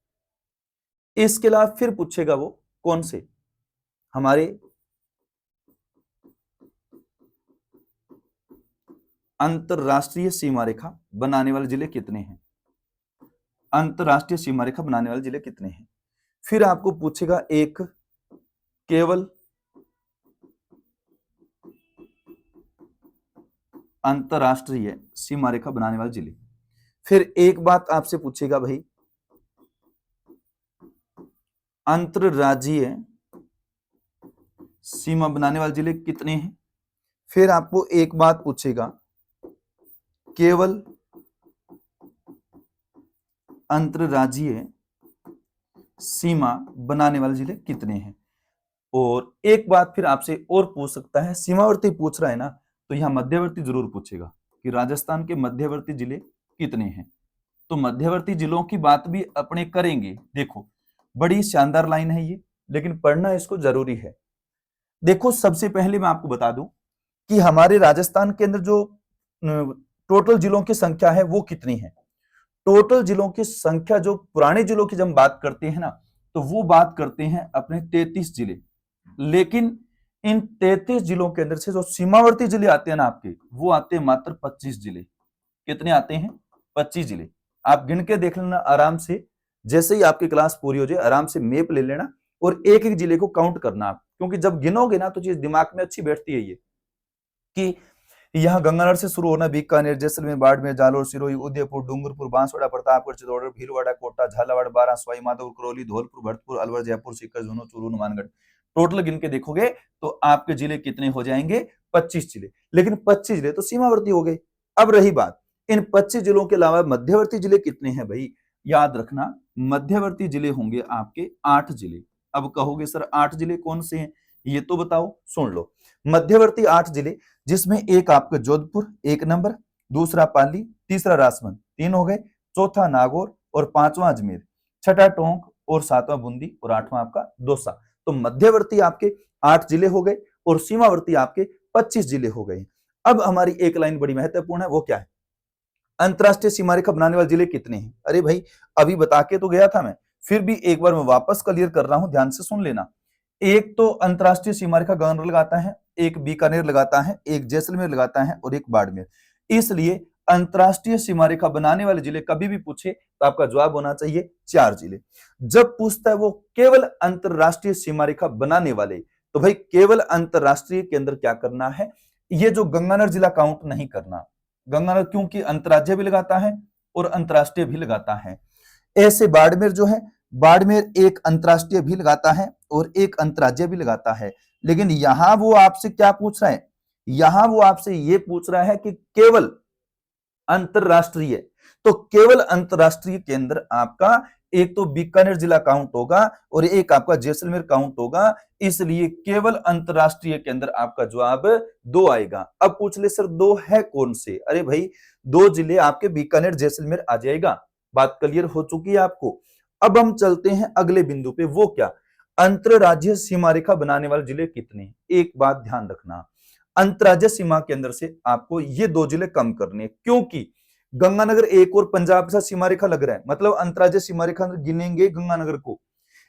S1: इसके अलावा फिर पूछेगा वो कौन से हमारे अंतरराष्ट्रीय सीमा रेखा बनाने वाले जिले कितने हैं, अंतरराष्ट्रीय सीमा रेखा बनाने वाले जिले कितने हैं। फिर आपको पूछेगा एक केवल अंतरराष्ट्रीय सीमा रेखा बनाने वाले जिले। फिर एक बात आपसे पूछेगा भाई, अंतरराज्यीय सीमा बनाने वाले जिले कितने हैं। फिर आपको एक बात पूछेगा, केवल अंतरराज्यीय सीमा बनाने वाले जिले कितने हैं। और एक बात फिर आपसे और पूछ सकता है, सीमावर्ती पूछ रहा है ना, तो यहां मध्यवर्ती जरूर पूछेगा कि राजस्थान के मध्यवर्ती जिले कितने हैं। तो मध्यवर्ती जिलों की बात भी अपने करेंगे। देखो बड़ी शानदार लाइन है ये, लेकिन पढ़ना इसको जरूरी है। देखो सबसे पहले मैं आपको बता दूं कि हमारे राजस्थान के अंदर जो टोटल जिलों की संख्या है वो कितनी है। टोटल जिलों की संख्या, जो पुराने जिलों की जब बात करते हैं ना, तो वो बात करते हैं अपने 33 जिले। लेकिन इन 33 जिलों के अंदर से जो सीमावर्ती जिले आते हैं ना आपके, वो आते हैं मात्र 25 जिले। कितने आते हैं? 25 जिले। आप गिन के देख लेना आराम से, जैसे ही आपकी क्लास पूरी हो जाए आराम से मैप ले लेना और एक एक जिले को काउंट करना आप, क्योंकि जब गिनोगे ना तो चीज दिमाग में अच्छी बैठती है ये, कि यहाँ गंगानगर से शुरू होना, बीकानेर, जैसलमेर, बाड़मेर, जालोर, सिरोही, उदयपुर, डूंगरपुर, बांसवाड़ा, प्रतापगढ़, चित्तौड़गढ़, भीलवाड़ा, कोटा, झालावाड़, बारां, सवाई माधोपुर, करौली, धौलपुर, भरतपुर, अलवर, जयपुर, सीकर, झुंझुनू, चूरू, हनुमानगढ़। टोटल गिन के देखोगे तो आपके जिले कितने हो जाएंगे? 25 जिले। लेकिन 25 जिले तो सीमावर्ती हो गए। अब रही बात, इन 25 जिलों के अलावा मध्यवर्ती जिले कितने हैं भाई? याद रखना, मध्यवर्ती जिले होंगे आपके 8 जिले। अब कहोगे सर 8 जिले कौन से हैं, ये तो बताओ। सुन लो, मध्यवर्ती 8 जिले, जिसमें एक आपका जोधपुर 1 नंबर, दूसरा पाली, तीसरा राजसमंद, 3 हो गए, चौथा नागौर और 5वां अजमेर, छठा टोंक और 7वां बूंदी और 8वां आपका दौसा। तो मध्यवर्ती आपके 8 जिले हो गए और सीमावर्ती आपके 25 जिले हो गए। अब हमारी एक लाइन बड़ी महत्वपूर्ण है, वो क्या है? अंतरराष्ट्रीय सीमा रेखा बनाने वाले जिले कितने हैं? अरे भाई अभी बता के तो गया था मैं, फिर भी एक बार मैं वापस क्लियर कर रहा हूं, ध्यान से सुन लेना। एक तो अंतरराष्ट्रीय सीमा रेखा गवर्नर लगाता है, एक बीकानेर लगाता है, एक जैसलमेर लगाता है और एक बाड़मेर। इसलिए अंतरराष्ट्रीय सीमा रेखा बनाने वाले जिले कभी भी पूछे तो आपका जवाब होना चाहिए 4 जिले। जब पूछता है वो केवल अंतरराष्ट्रीय सीमा रेखा बनाने वाले, तो भाई केवल अंतरराष्ट्रीय के अंदर क्या करना है, ये जो गंगानगर जिला काउंट नहीं करना। गंगानगर क्योंकि अंतरराज्य भी लगाता है और अंतरराष्ट्रीय भी लगाता है। ऐसे बाड़मेर जो है, बाड़मेर एक अंतरराष्ट्रीय भी लगाता है और एक अंतरराज्य भी लगाता है। लेकिन यहां वो आपसे क्या पूछ रहा है? यहां वो आपसे ये पूछ रहा है कि केवल अंतरराष्ट्रीय, तो केवल अंतरराष्ट्रीय के अंदर आपका एक तो बीकानेर जिला काउंट होगा और एक आपका जैसलमेर काउंट होगा, इसलिए केवल अंतरराष्ट्रीय के अंदर आपका जवाब 2 आएगा। अब पूछ ले सर 2 है कौन से? अरे भाई 2 जिले आपके बीकानेर जैसलमेर आ जाएगा। बात क्लियर हो चुकी है आपको। अब हम चलते हैं अगले बिंदु पे, वो क्या? अंतरराज्यीय सीमा रेखा बनाने वाले जिले कितने? एक बात ध्यान रखना, अंतरराज्यीय सीमा के अंदर से आपको ये 2 जिले कम करने, क्योंकि गंगानगर एक और पंजाब के साथ सीमा रेखा लग रहा है, मतलब अंतरराज्यीय सीमा रेखा गिनेंगे गंगानगर को।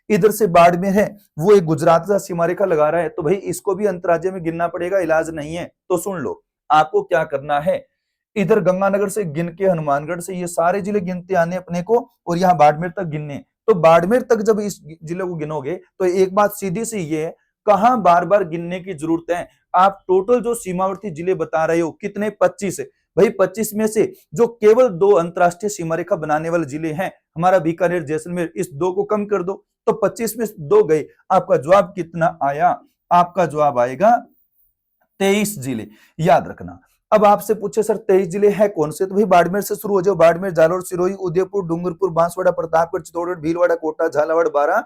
S1: इधर से बाड़मेर है, वो एक गुजरात के साथ सीमा रेखा लगा रहा है, तो भाई इसको भी अंतरराज्यीय में गिनना पड़ेगा, इलाज नहीं है। तो सुन लो, आपको क्या करना है, इधर गंगानगर से गिन के हनुमानगढ़ से ये सारे जिले गिनते आने अपने को, और यहाँ बाड़मेर तक गिनने। तो बाड़मेर तक जब इस जिले को गिनोगे तो एक बात सीधी सी ये है, कहां बार बार गिनने की जरूरत है? आप टोटल जो सीमावर्ती जिले बता रहे हो कितने? 25। भाई 25 में से जो केवल 2 अंतरराष्ट्रीय सीमा रेखा बनाने वाले जिले हैं, हमारा बीकानेर जैसलमेर, इस 2 को कम कर दो, तो 25 में 2 गए। आपका जवाब कितना आया? आपका जवाब आएगा 23 जिले। याद रखना। अब आपसे पूछे सर 23 जिले हैं कौन से? तो भाई बाड़मेर से शुरू हो जाओ, बाड़मेर, जालोर, सिरोही, उदयपुर, डूंगरपुर, बांसवाड़ा, प्रतापगढ़, चित्तौड़गढ़, भीलवाड़ा, कोटा, झालावाड़, बारां,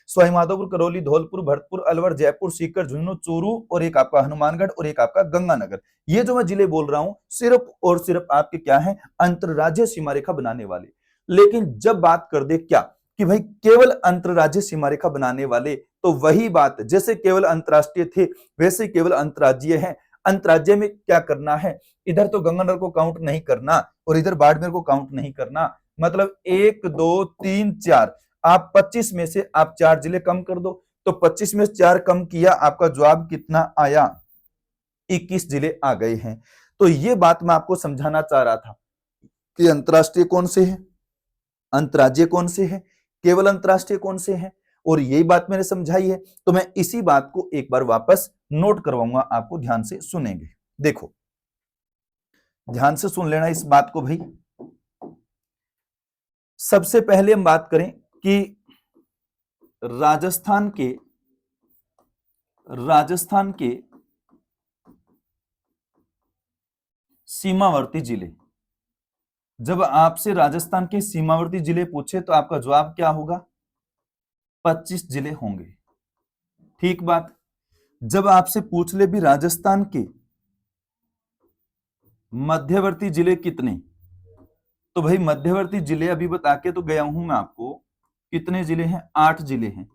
S1: सवाईमाधोपुर, करौली, धौलपुर, भरतपुर, अलवर, जयपुर, सीकर, झुंझुनू, चूरू, और एक आपका हनुमानगढ़, और एक आपका गंगानगर। ये जो मैं जिले बोल रहा हूं सिर्फ और सिर्फ आपके क्या है? अंतरराज्यीय सीमा रेखा बनाने वाले। लेकिन जब बात कर दे क्या कि भाई केवल अंतरराज्यीय सीमा रेखा बनाने वाले, तो वही बात जैसे केवल अंतरराष्ट्रीय थे वैसे केवल अंतरराज्यीय है। अंतरराज्य में क्या करना है? इधर तो गंगानगर को काउंट नहीं करना और इधर बाड़मेर को काउंट नहीं करना, मतलब 1 2 3 4, आप 25 में से आप 4 जिले कम कर दो, तो 25 में 4 कम किया, आपका जवाब कितना आया? 21 जिले आ गए हैं। तो ये बात मैं आपको समझाना चाह रहा था कि अंतरराष्ट्रीय कौन से है, अंतरराज्यीय कौन से है, केवल अंतरराष्ट्रीय कौन से हैं, और यही बात मैंने समझाई है। तो मैं इसी बात को एक बार वापस नोट करवाऊंगा, आपको ध्यान से सुनेंगे। देखो ध्यान से सुन लेना इस बात को भाई। सबसे पहले हम बात करें कि राजस्थान के सीमावर्ती जिले। जब आपसे राजस्थान के सीमावर्ती जिले पूछे तो आपका जवाब क्या होगा? 25 जिले होंगे। ठीक बात। जब आपसे पूछ ले भी राजस्थान के मध्यवर्ती जिले कितने, तो भाई मध्यवर्ती जिले अभी बता के तो गया हूं मैं आपको, कितने जिले हैं? 8 जिले हैं।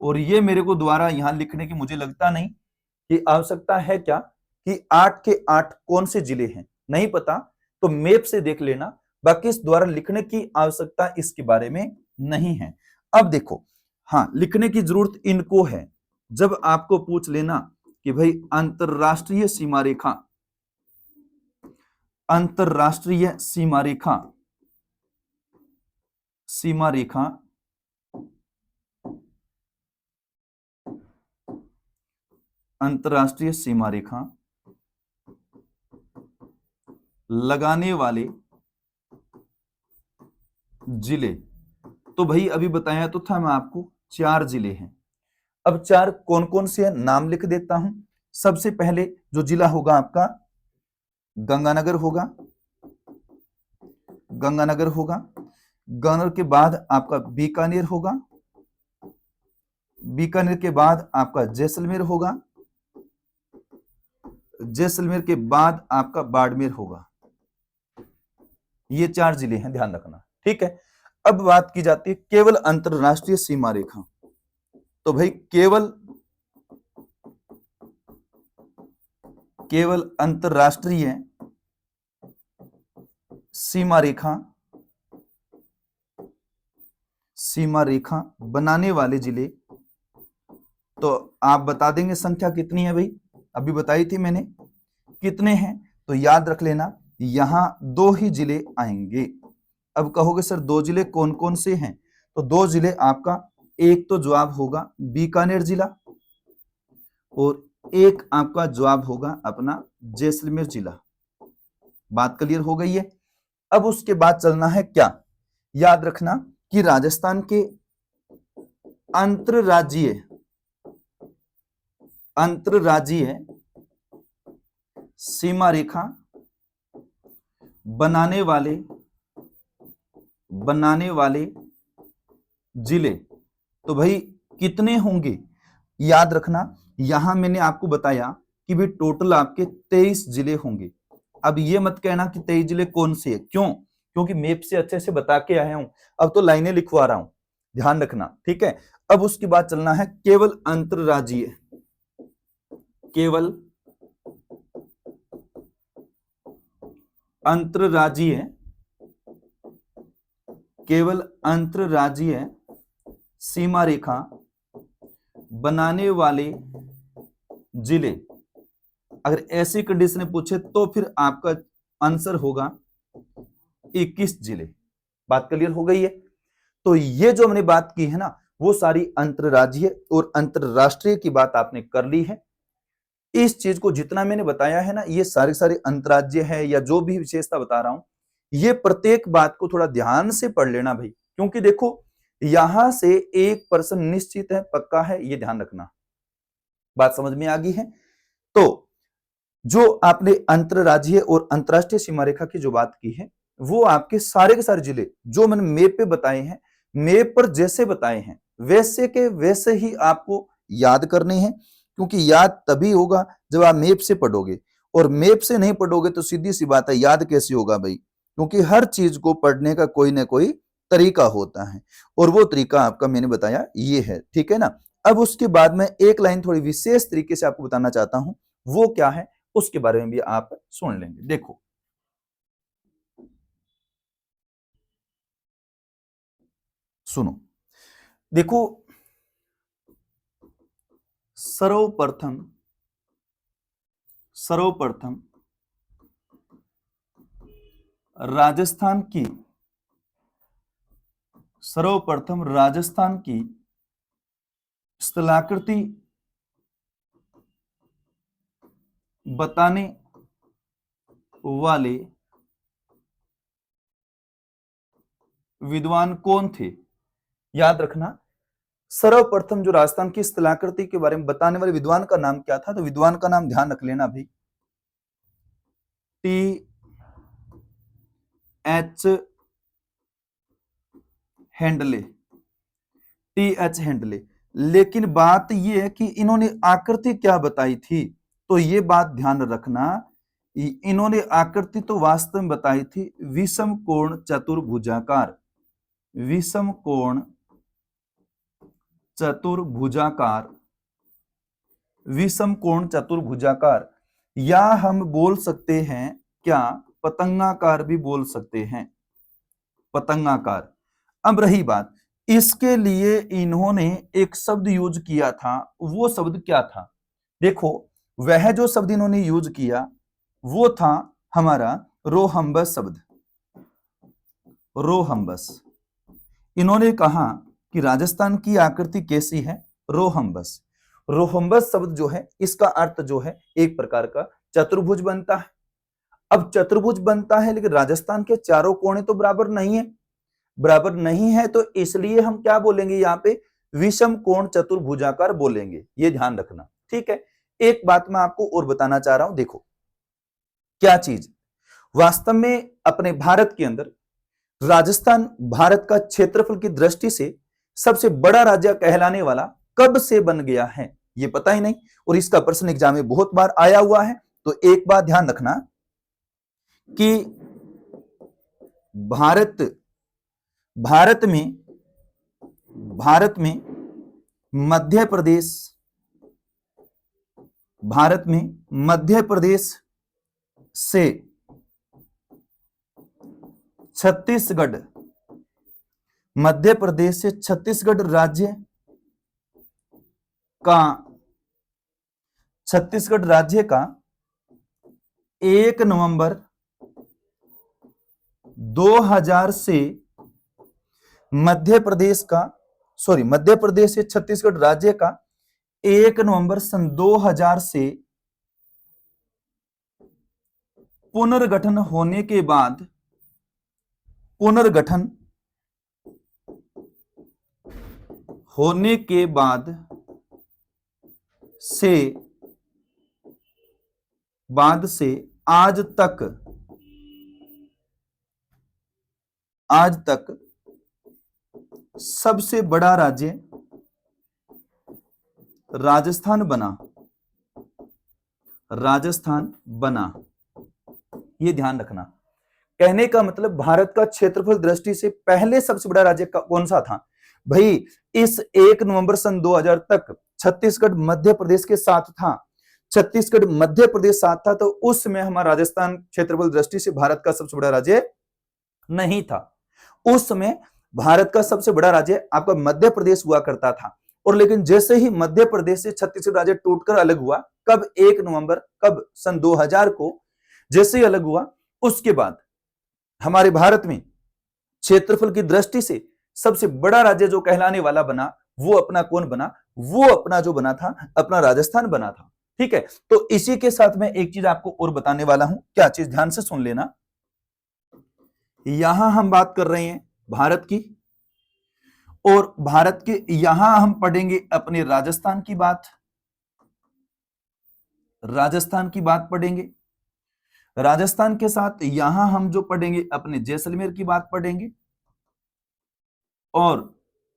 S1: और ये मेरे को दोबारा यहां लिखने की मुझे लगता नहीं कि आवश्यकता है क्या कि 8 के 8 कौन से जिले हैं, नहीं पता तो मैप से देख लेना, बाकी इस द्वारा लिखने की आवश्यकता इसके बारे में नहीं है। अब देखो, हाँ लिखने की जरूरत इनको है जब आपको पूछ लेना कि भाई अंतरराष्ट्रीय सीमा रेखा, अंतरराष्ट्रीय सीमा रेखा, सीमा रेखा अंतरराष्ट्रीय सीमा रेखा लगाने वाले जिले, तो भाई अभी बताया तो था मैं आपको 4 जिले हैं। अब 4 कौन कौन से हैं नाम लिख देता हूं। सबसे पहले जो जिला होगा आपका गंगानगर होगा, गंगानगर होगा। गंगानगर के बाद आपका बीकानेर होगा, बीकानेर के बाद आपका जैसलमेर होगा, जैसलमेर के बाद आपका बाड़मेर होगा। ये 4 जिले हैं, ध्यान रखना। ठीक है। अब बात की जाती है केवल अंतरराष्ट्रीय सीमा रेखा, तो भाई केवल अंतरराष्ट्रीय सीमा रेखा बनाने वाले जिले, तो आप बता देंगे संख्या कितनी है भाई? अभी बताई थी मैंने कितने हैं, तो याद रख लेना यहां 2 ही जिले आएंगे। अब कहोगे सर 2 जिले कौन कौन से हैं, तो 2 जिले आपका, एक तो जवाब होगा बीकानेर जिला और एक आपका जवाब होगा अपना जैसलमेर जिला। बात क्लियर हो गई है। अब उसके बाद चलना है क्या, याद रखना कि राजस्थान के अंतरराज्यीय सीमा रेखा बनाने वाले जिले। तो भाई कितने होंगे, याद रखना, यहां मैंने आपको बताया कि भाई टोटल आपके 23 जिले होंगे। अब ये मत कहना कि 23 जिले कौन से है, क्यों? क्योंकि मैप से अच्छे से बता के आया हूं, अब तो लाइनें लिखवा रहा हूं, ध्यान रखना, ठीक है। अब उसके बाद चलना है केवल अंतरराज्यीय, केवल अंतरराज्यीय, केवल अंतरराज्यीय सीमा रेखा बनाने वाले जिले। अगर ऐसी कंडीशन पूछे तो फिर आपका आंसर होगा 21 जिले। बात क्लियर हो गई है? तो ये जो हमने बात की है ना, वो सारी अंतरराज्यीय और अंतरराष्ट्रीय की बात आपने कर ली है। इस चीज को जितना मैंने बताया है ना, ये सारे सारे अंतरराज्यीय है या जो भी विशेषता बता रहा हूं, ये प्रत्येक बात को थोड़ा ध्यान से पढ़ लेना भाई, क्योंकि देखो यहां से 1% निश्चित है, पक्का है, ये ध्यान रखना। बात समझ में आ गई है? तो जो आपने अंतरराज्यीय और अंतरराष्ट्रीय सीमा रेखा की जो बात की है, वो आपके सारे के सारे जिले जो मैंने मैप पे बताए हैं, मैप पर जैसे बताए हैं वैसे के वैसे ही आपको याद करने हैं, क्योंकि याद तभी होगा जब आप मैप से पढ़ोगे, और मैप से नहीं पढ़ोगे तो सीधी सी बात है, याद कैसे होगा भाई? क्योंकि हर चीज को पढ़ने का कोई ना कोई तरीका होता है, और वो तरीका आपका मैंने बताया ये है, ठीक है ना। अब उसके बाद में एक लाइन थोड़ी विशेष तरीके से आपको बताना चाहता हूं, वो क्या है उसके बारे में भी आप सुन लेंगे। देखो, सुनो, देखो, सर्वप्रथम राजस्थान की स्थलाकृति बताने वाले विद्वान कौन थे? याद रखना, सर्वप्रथम जो राजस्थान की स्थलाकृति के बारे में बताने वाले विद्वान का नाम क्या था? तो विद्वान का नाम ध्यान रख लेना भाई, T H handle, T H handle. लेकिन बात यह है कि इन्होंने आकृति क्या बताई थी, तो ये बात ध्यान रखना, इन्होंने आकृति तो वास्तव में बताई थी विषम कोण चतुर्भुजाकार, विषम कोण चतुर्भुजाकार, विषम कोण चतुर्भुजाकार, या हम बोल सकते हैं क्या, पतंगाकार भी बोल सकते हैं, पतंगाकार। अब रही बात, इसके लिए इन्होंने एक शब्द यूज किया था, वो शब्द क्या था? देखो, वह जो शब्द इन्होंने यूज किया वो था हमारा रोहम्बस शब्द, रोहम्बस। इन्होंने कहा कि राजस्थान की आकृति कैसी है? रोहम्बस। रोहम्बस शब्द जो है, इसका अर्थ जो है एक प्रकार का चतुर्भुज बनता है। अब चतुर्भुज बनता है, लेकिन राजस्थान के चारों कोने तो बराबर नहीं है, बराबर नहीं है, तो इसलिए हम क्या बोलेंगे यहाँ पे, विषम कोण चतुर्भुजाकार बोलेंगे, ये ध्यान रखना, ठीक है। एक बात मैं आपको और बताना चाह रहा हूं, देखो क्या चीज, वास्तव में अपने भारत के अंदर राजस्थान भारत का क्षेत्रफल की दृष्टि से सबसे बड़ा राज्य कहलाने वाला कब से बन गया है, ये पता ही नहीं, और इसका प्रश्न एग्जाम में बहुत बार आया हुआ है। तो एक बात ध्यान रखना कि भारत में मध्य प्रदेश से छत्तीसगढ़, मध्य प्रदेश से छत्तीसगढ़ राज्य का 1 नवंबर 2000 से मध्य प्रदेश से छत्तीसगढ़ राज्य का 1 नवंबर सन 2000 से पुनर्गठन होने के बाद, से आज तक आज तक सबसे बड़ा राज्य राजस्थान बना, राजस्थान बना, ये ध्यान रखना। कहने का मतलब भारत का क्षेत्रफल दृष्टि से पहले सबसे बड़ा राज्य कौन सा था भाई? इस 1 नवंबर सन 2000 तक छत्तीसगढ़ मध्य प्रदेश के साथ था, छत्तीसगढ़ मध्य प्रदेश साथ था, तो उसमें हमारा राजस्थान क्षेत्रफल दृष्टि से भारत का सबसे बड़ा राज्य नहीं था। उस समय भारत का सबसे बड़ा राज्य आपका मध्य प्रदेश हुआ करता था। और लेकिन जैसे ही मध्य प्रदेश से छत्तीसगढ़ राज्य टूटकर अलग हुआ, कब? 1 नवंबर, कब? सन 2000 को जैसे ही अलग हुआ, उसके बाद हमारे भारत में क्षेत्रफल की दृष्टि से सबसे बड़ा राज्य जो कहलाने वाला बना, वो अपना कौन बना? वो अपना जो बना था, अपना राजस्थान बना था। ठीक है, तो इसी के साथ मैं एक चीज आपको और बताने वाला हूं। क्या चीज? ध्यान से सुन लेना। यहां हम बात कर रहे हैं भारत की, और भारत के यहां हम पढ़ेंगे अपने राजस्थान की बात, राजस्थान की बात पढ़ेंगे। राजस्थान के साथ यहां हम जो पढ़ेंगे अपने जैसलमेर की बात पढ़ेंगे, और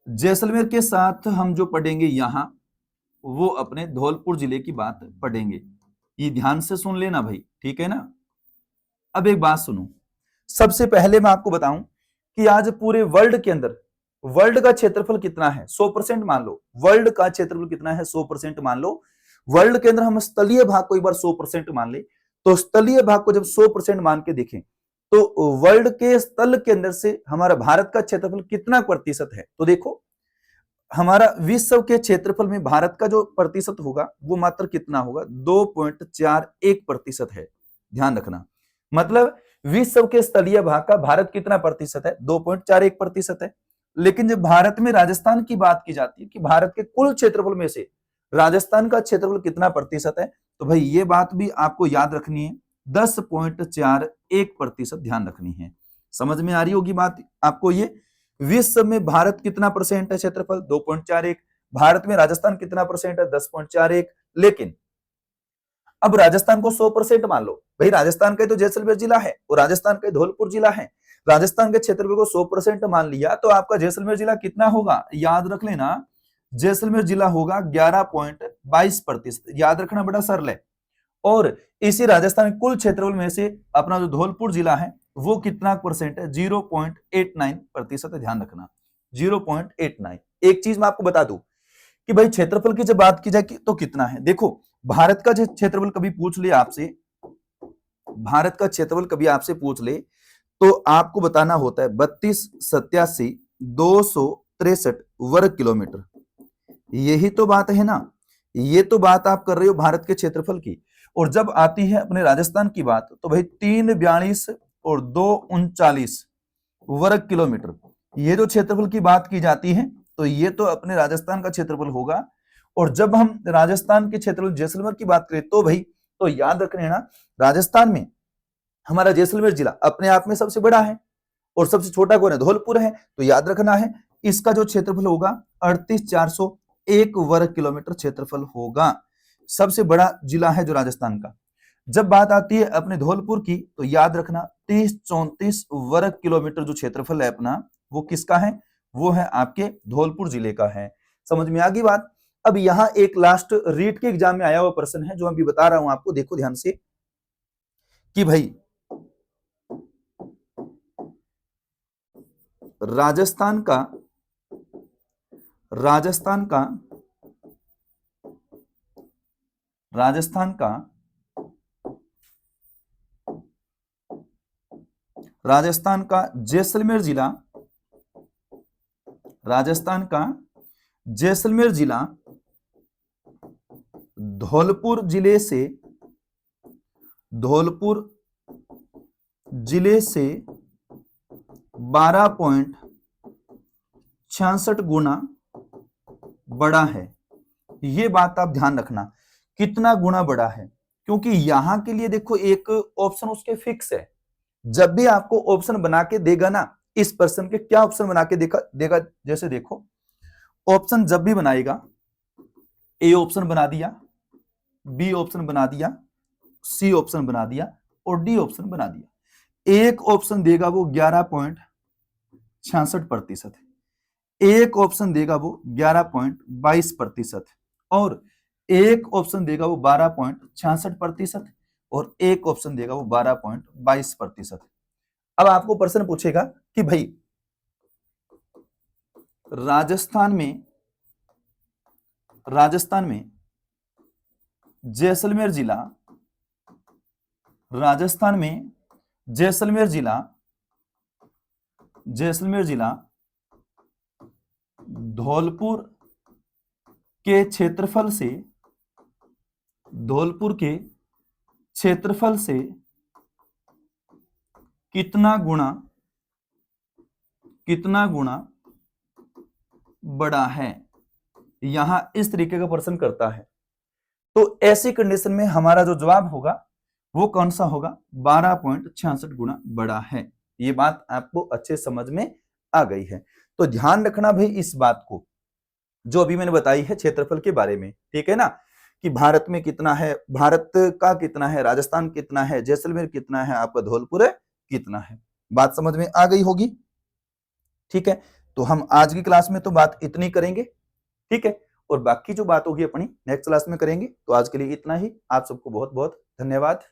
S1: जैसलमेर के साथ हम जो पढ़ेंगे यहां, वो अपने धौलपुर जिले की बात पढ़ेंगे। ये ध्यान से सुन लेना भाई, ठीक है ना। अब एक बात सुनो, सबसे पहले मैं आपको बताऊं कि आज पूरे वर्ल्ड के अंदर वर्ल्ड का क्षेत्रफल कितना है? 100% मान लो। वर्ल्ड का क्षेत्रफल कितना है? 100% मान लो। वर्ल्ड के अंदर हम स्थलीय भाग को एक बार 100% मान ले, तो स्थलीय भाग को जब 100% मान के देखें, तो वर्ल्ड के स्थल के अंदर से हमारा भारत का क्षेत्रफल कितना प्रतिशत है? तो देखो, हमारा विश्व के क्षेत्रफल में भारत का जो प्रतिशत होगा वो मात्र कितना होगा? 2.41% है। ध्यान रखना, मतलब विश्व के स्थलीय भाग का भारत कितना प्रतिशत है? 2.41% है। लेकिन जब भारत में राजस्थान की बात की जाती है कि भारत के कुल क्षेत्रफल में से राजस्थान का क्षेत्रफल कितना प्रतिशत है, तो भाई ये बात भी आपको याद रखनी है, 10.41% ध्यान रखनी है। समझ में आ रही होगी बात आपको? ये विश्व में भारत कितना परसेंट है क्षेत्रफल? 2.41। भारत में राजस्थान कितना परसेंट है? 10.41। लेकिन अब राजस्थान को 100% मान लो भाई, राजस्थान का तो जैसलमेर जिला है और राजस्थान का धौलपुर जिला है। राजस्थान के क्षेत्रफल को 100% मान लिया, तो आपका जैसलमेर जिला कितना होगा? याद रख लेना, जैसलमेर जिला होगा 11.22%। याद रखना, बड़ा सरल है। और इसी राजस्थान कुल क्षेत्रफल में से अपना जो धौलपुर जिला है वो कितना परसेंट है? 0.89% है। ध्यान रखना, 0.89। एक चीज मैं आपको बता दूं कि भाई क्षेत्रफल की जब बात की जाए तो कितना है, देखो भारत का क्षेत्रफल कभी पूछ ले आपसे, भारत का क्षेत्रफल कभी आपसे पूछ ले तो आपको बताना होता है 3287,263 वर्ग किलोमीटर। यही तो बात है ना, ये तो बात आप कर रहे हो भारत के क्षेत्रफल की। और जब आती है अपने राजस्थान की बात, तो भाई 342 और 239 वर्ग किलोमीटर, ये जो क्षेत्रफल की बात की जाती है, तो ये तो अपने राजस्थान का क्षेत्रफल होगा। और जब हम राजस्थान के क्षेत्रफल जैसलमेर की बात करें, तो भाई तो याद रखना, राजस्थान में हमारा जैसलमेर जिला अपने आप में सबसे बड़ा है, और सबसे छोटा कौन है? धौलपुर है। तो याद रखना है, इसका जो क्षेत्रफल होगा 38,401 वर्ग किलोमीटर क्षेत्रफल होगा। सबसे बड़ा जिला है जो राजस्थान का। जब बात आती है अपने धौलपुर की, तो याद रखना 30-34 वर्ग किलोमीटर जो क्षेत्रफल है अपना, वो किसका है? वो है आपके धौलपुर जिले का है। समझ में आ गई बात? अब यहां एक लास्ट रीट के एग्जाम में आया हुआ प्रश्न है जो मैं भी बता रहा हूं आपको, देखो ध्यान से कि भाई राजस्थान का राजस्थान का राजस्थान का राजस्थान का जैसलमेर जिला, राजस्थान का जैसलमेर जिला धौलपुर जिले से 12.66 गुना बड़ा है। ये बात आप ध्यान रखना, कितना गुना बड़ा है, क्योंकि यहां के लिए देखो एक ऑप्शन उसके फिक्स है। जब भी आपको ऑप्शन बना के देगा ना, इस पर्सन के क्या ऑप्शन बना के देगा, जैसे देखो ऑप्शन जब भी बनाएगा, ए ऑप्शन बना दिया, बी ऑप्शन बना दिया, सी ऑप्शन बना दिया और डी ऑप्शन बना दिया। एक ऑप्शन देगा वो 11.66 66%। एक ऑप्शन देगा वो 11.22% और एक ऑप्शन देगा वो 12.66% और एक ऑप्शन देगा वो 12.22%। अब आपको प्रश्न पूछेगा कि भाई राजस्थान में जैसलमेर जिला, राजस्थान में जैसलमेर जिला धौलपुर के क्षेत्रफल से कितना गुना बड़ा है, यहां इस तरीके का प्रश्न करता है। तो ऐसी कंडीशन में हमारा जो जवाब होगा वो कौन सा होगा, 12.66 गुना बड़ा है। ये बात आपको अच्छे समझ में आ गई है। तो ध्यान रखना भाई इस बात को जो अभी मैंने बताई है क्षेत्रफल के बारे में, ठीक है ना, कि भारत में कितना है, भारत का कितना है, राजस्थान कितना है, जैसलमेर कितना है, आपका धौलपुर कितना है। बात समझ में आ गई होगी, ठीक है। तो हम आज की क्लास में तो बात इतनी करेंगे, ठीक है, और बाकी जो बात होगी अपनी नेक्स्ट क्लास में करेंगे। तो आज के लिए इतना ही। आप सबको बहुत बहुत धन्यवाद।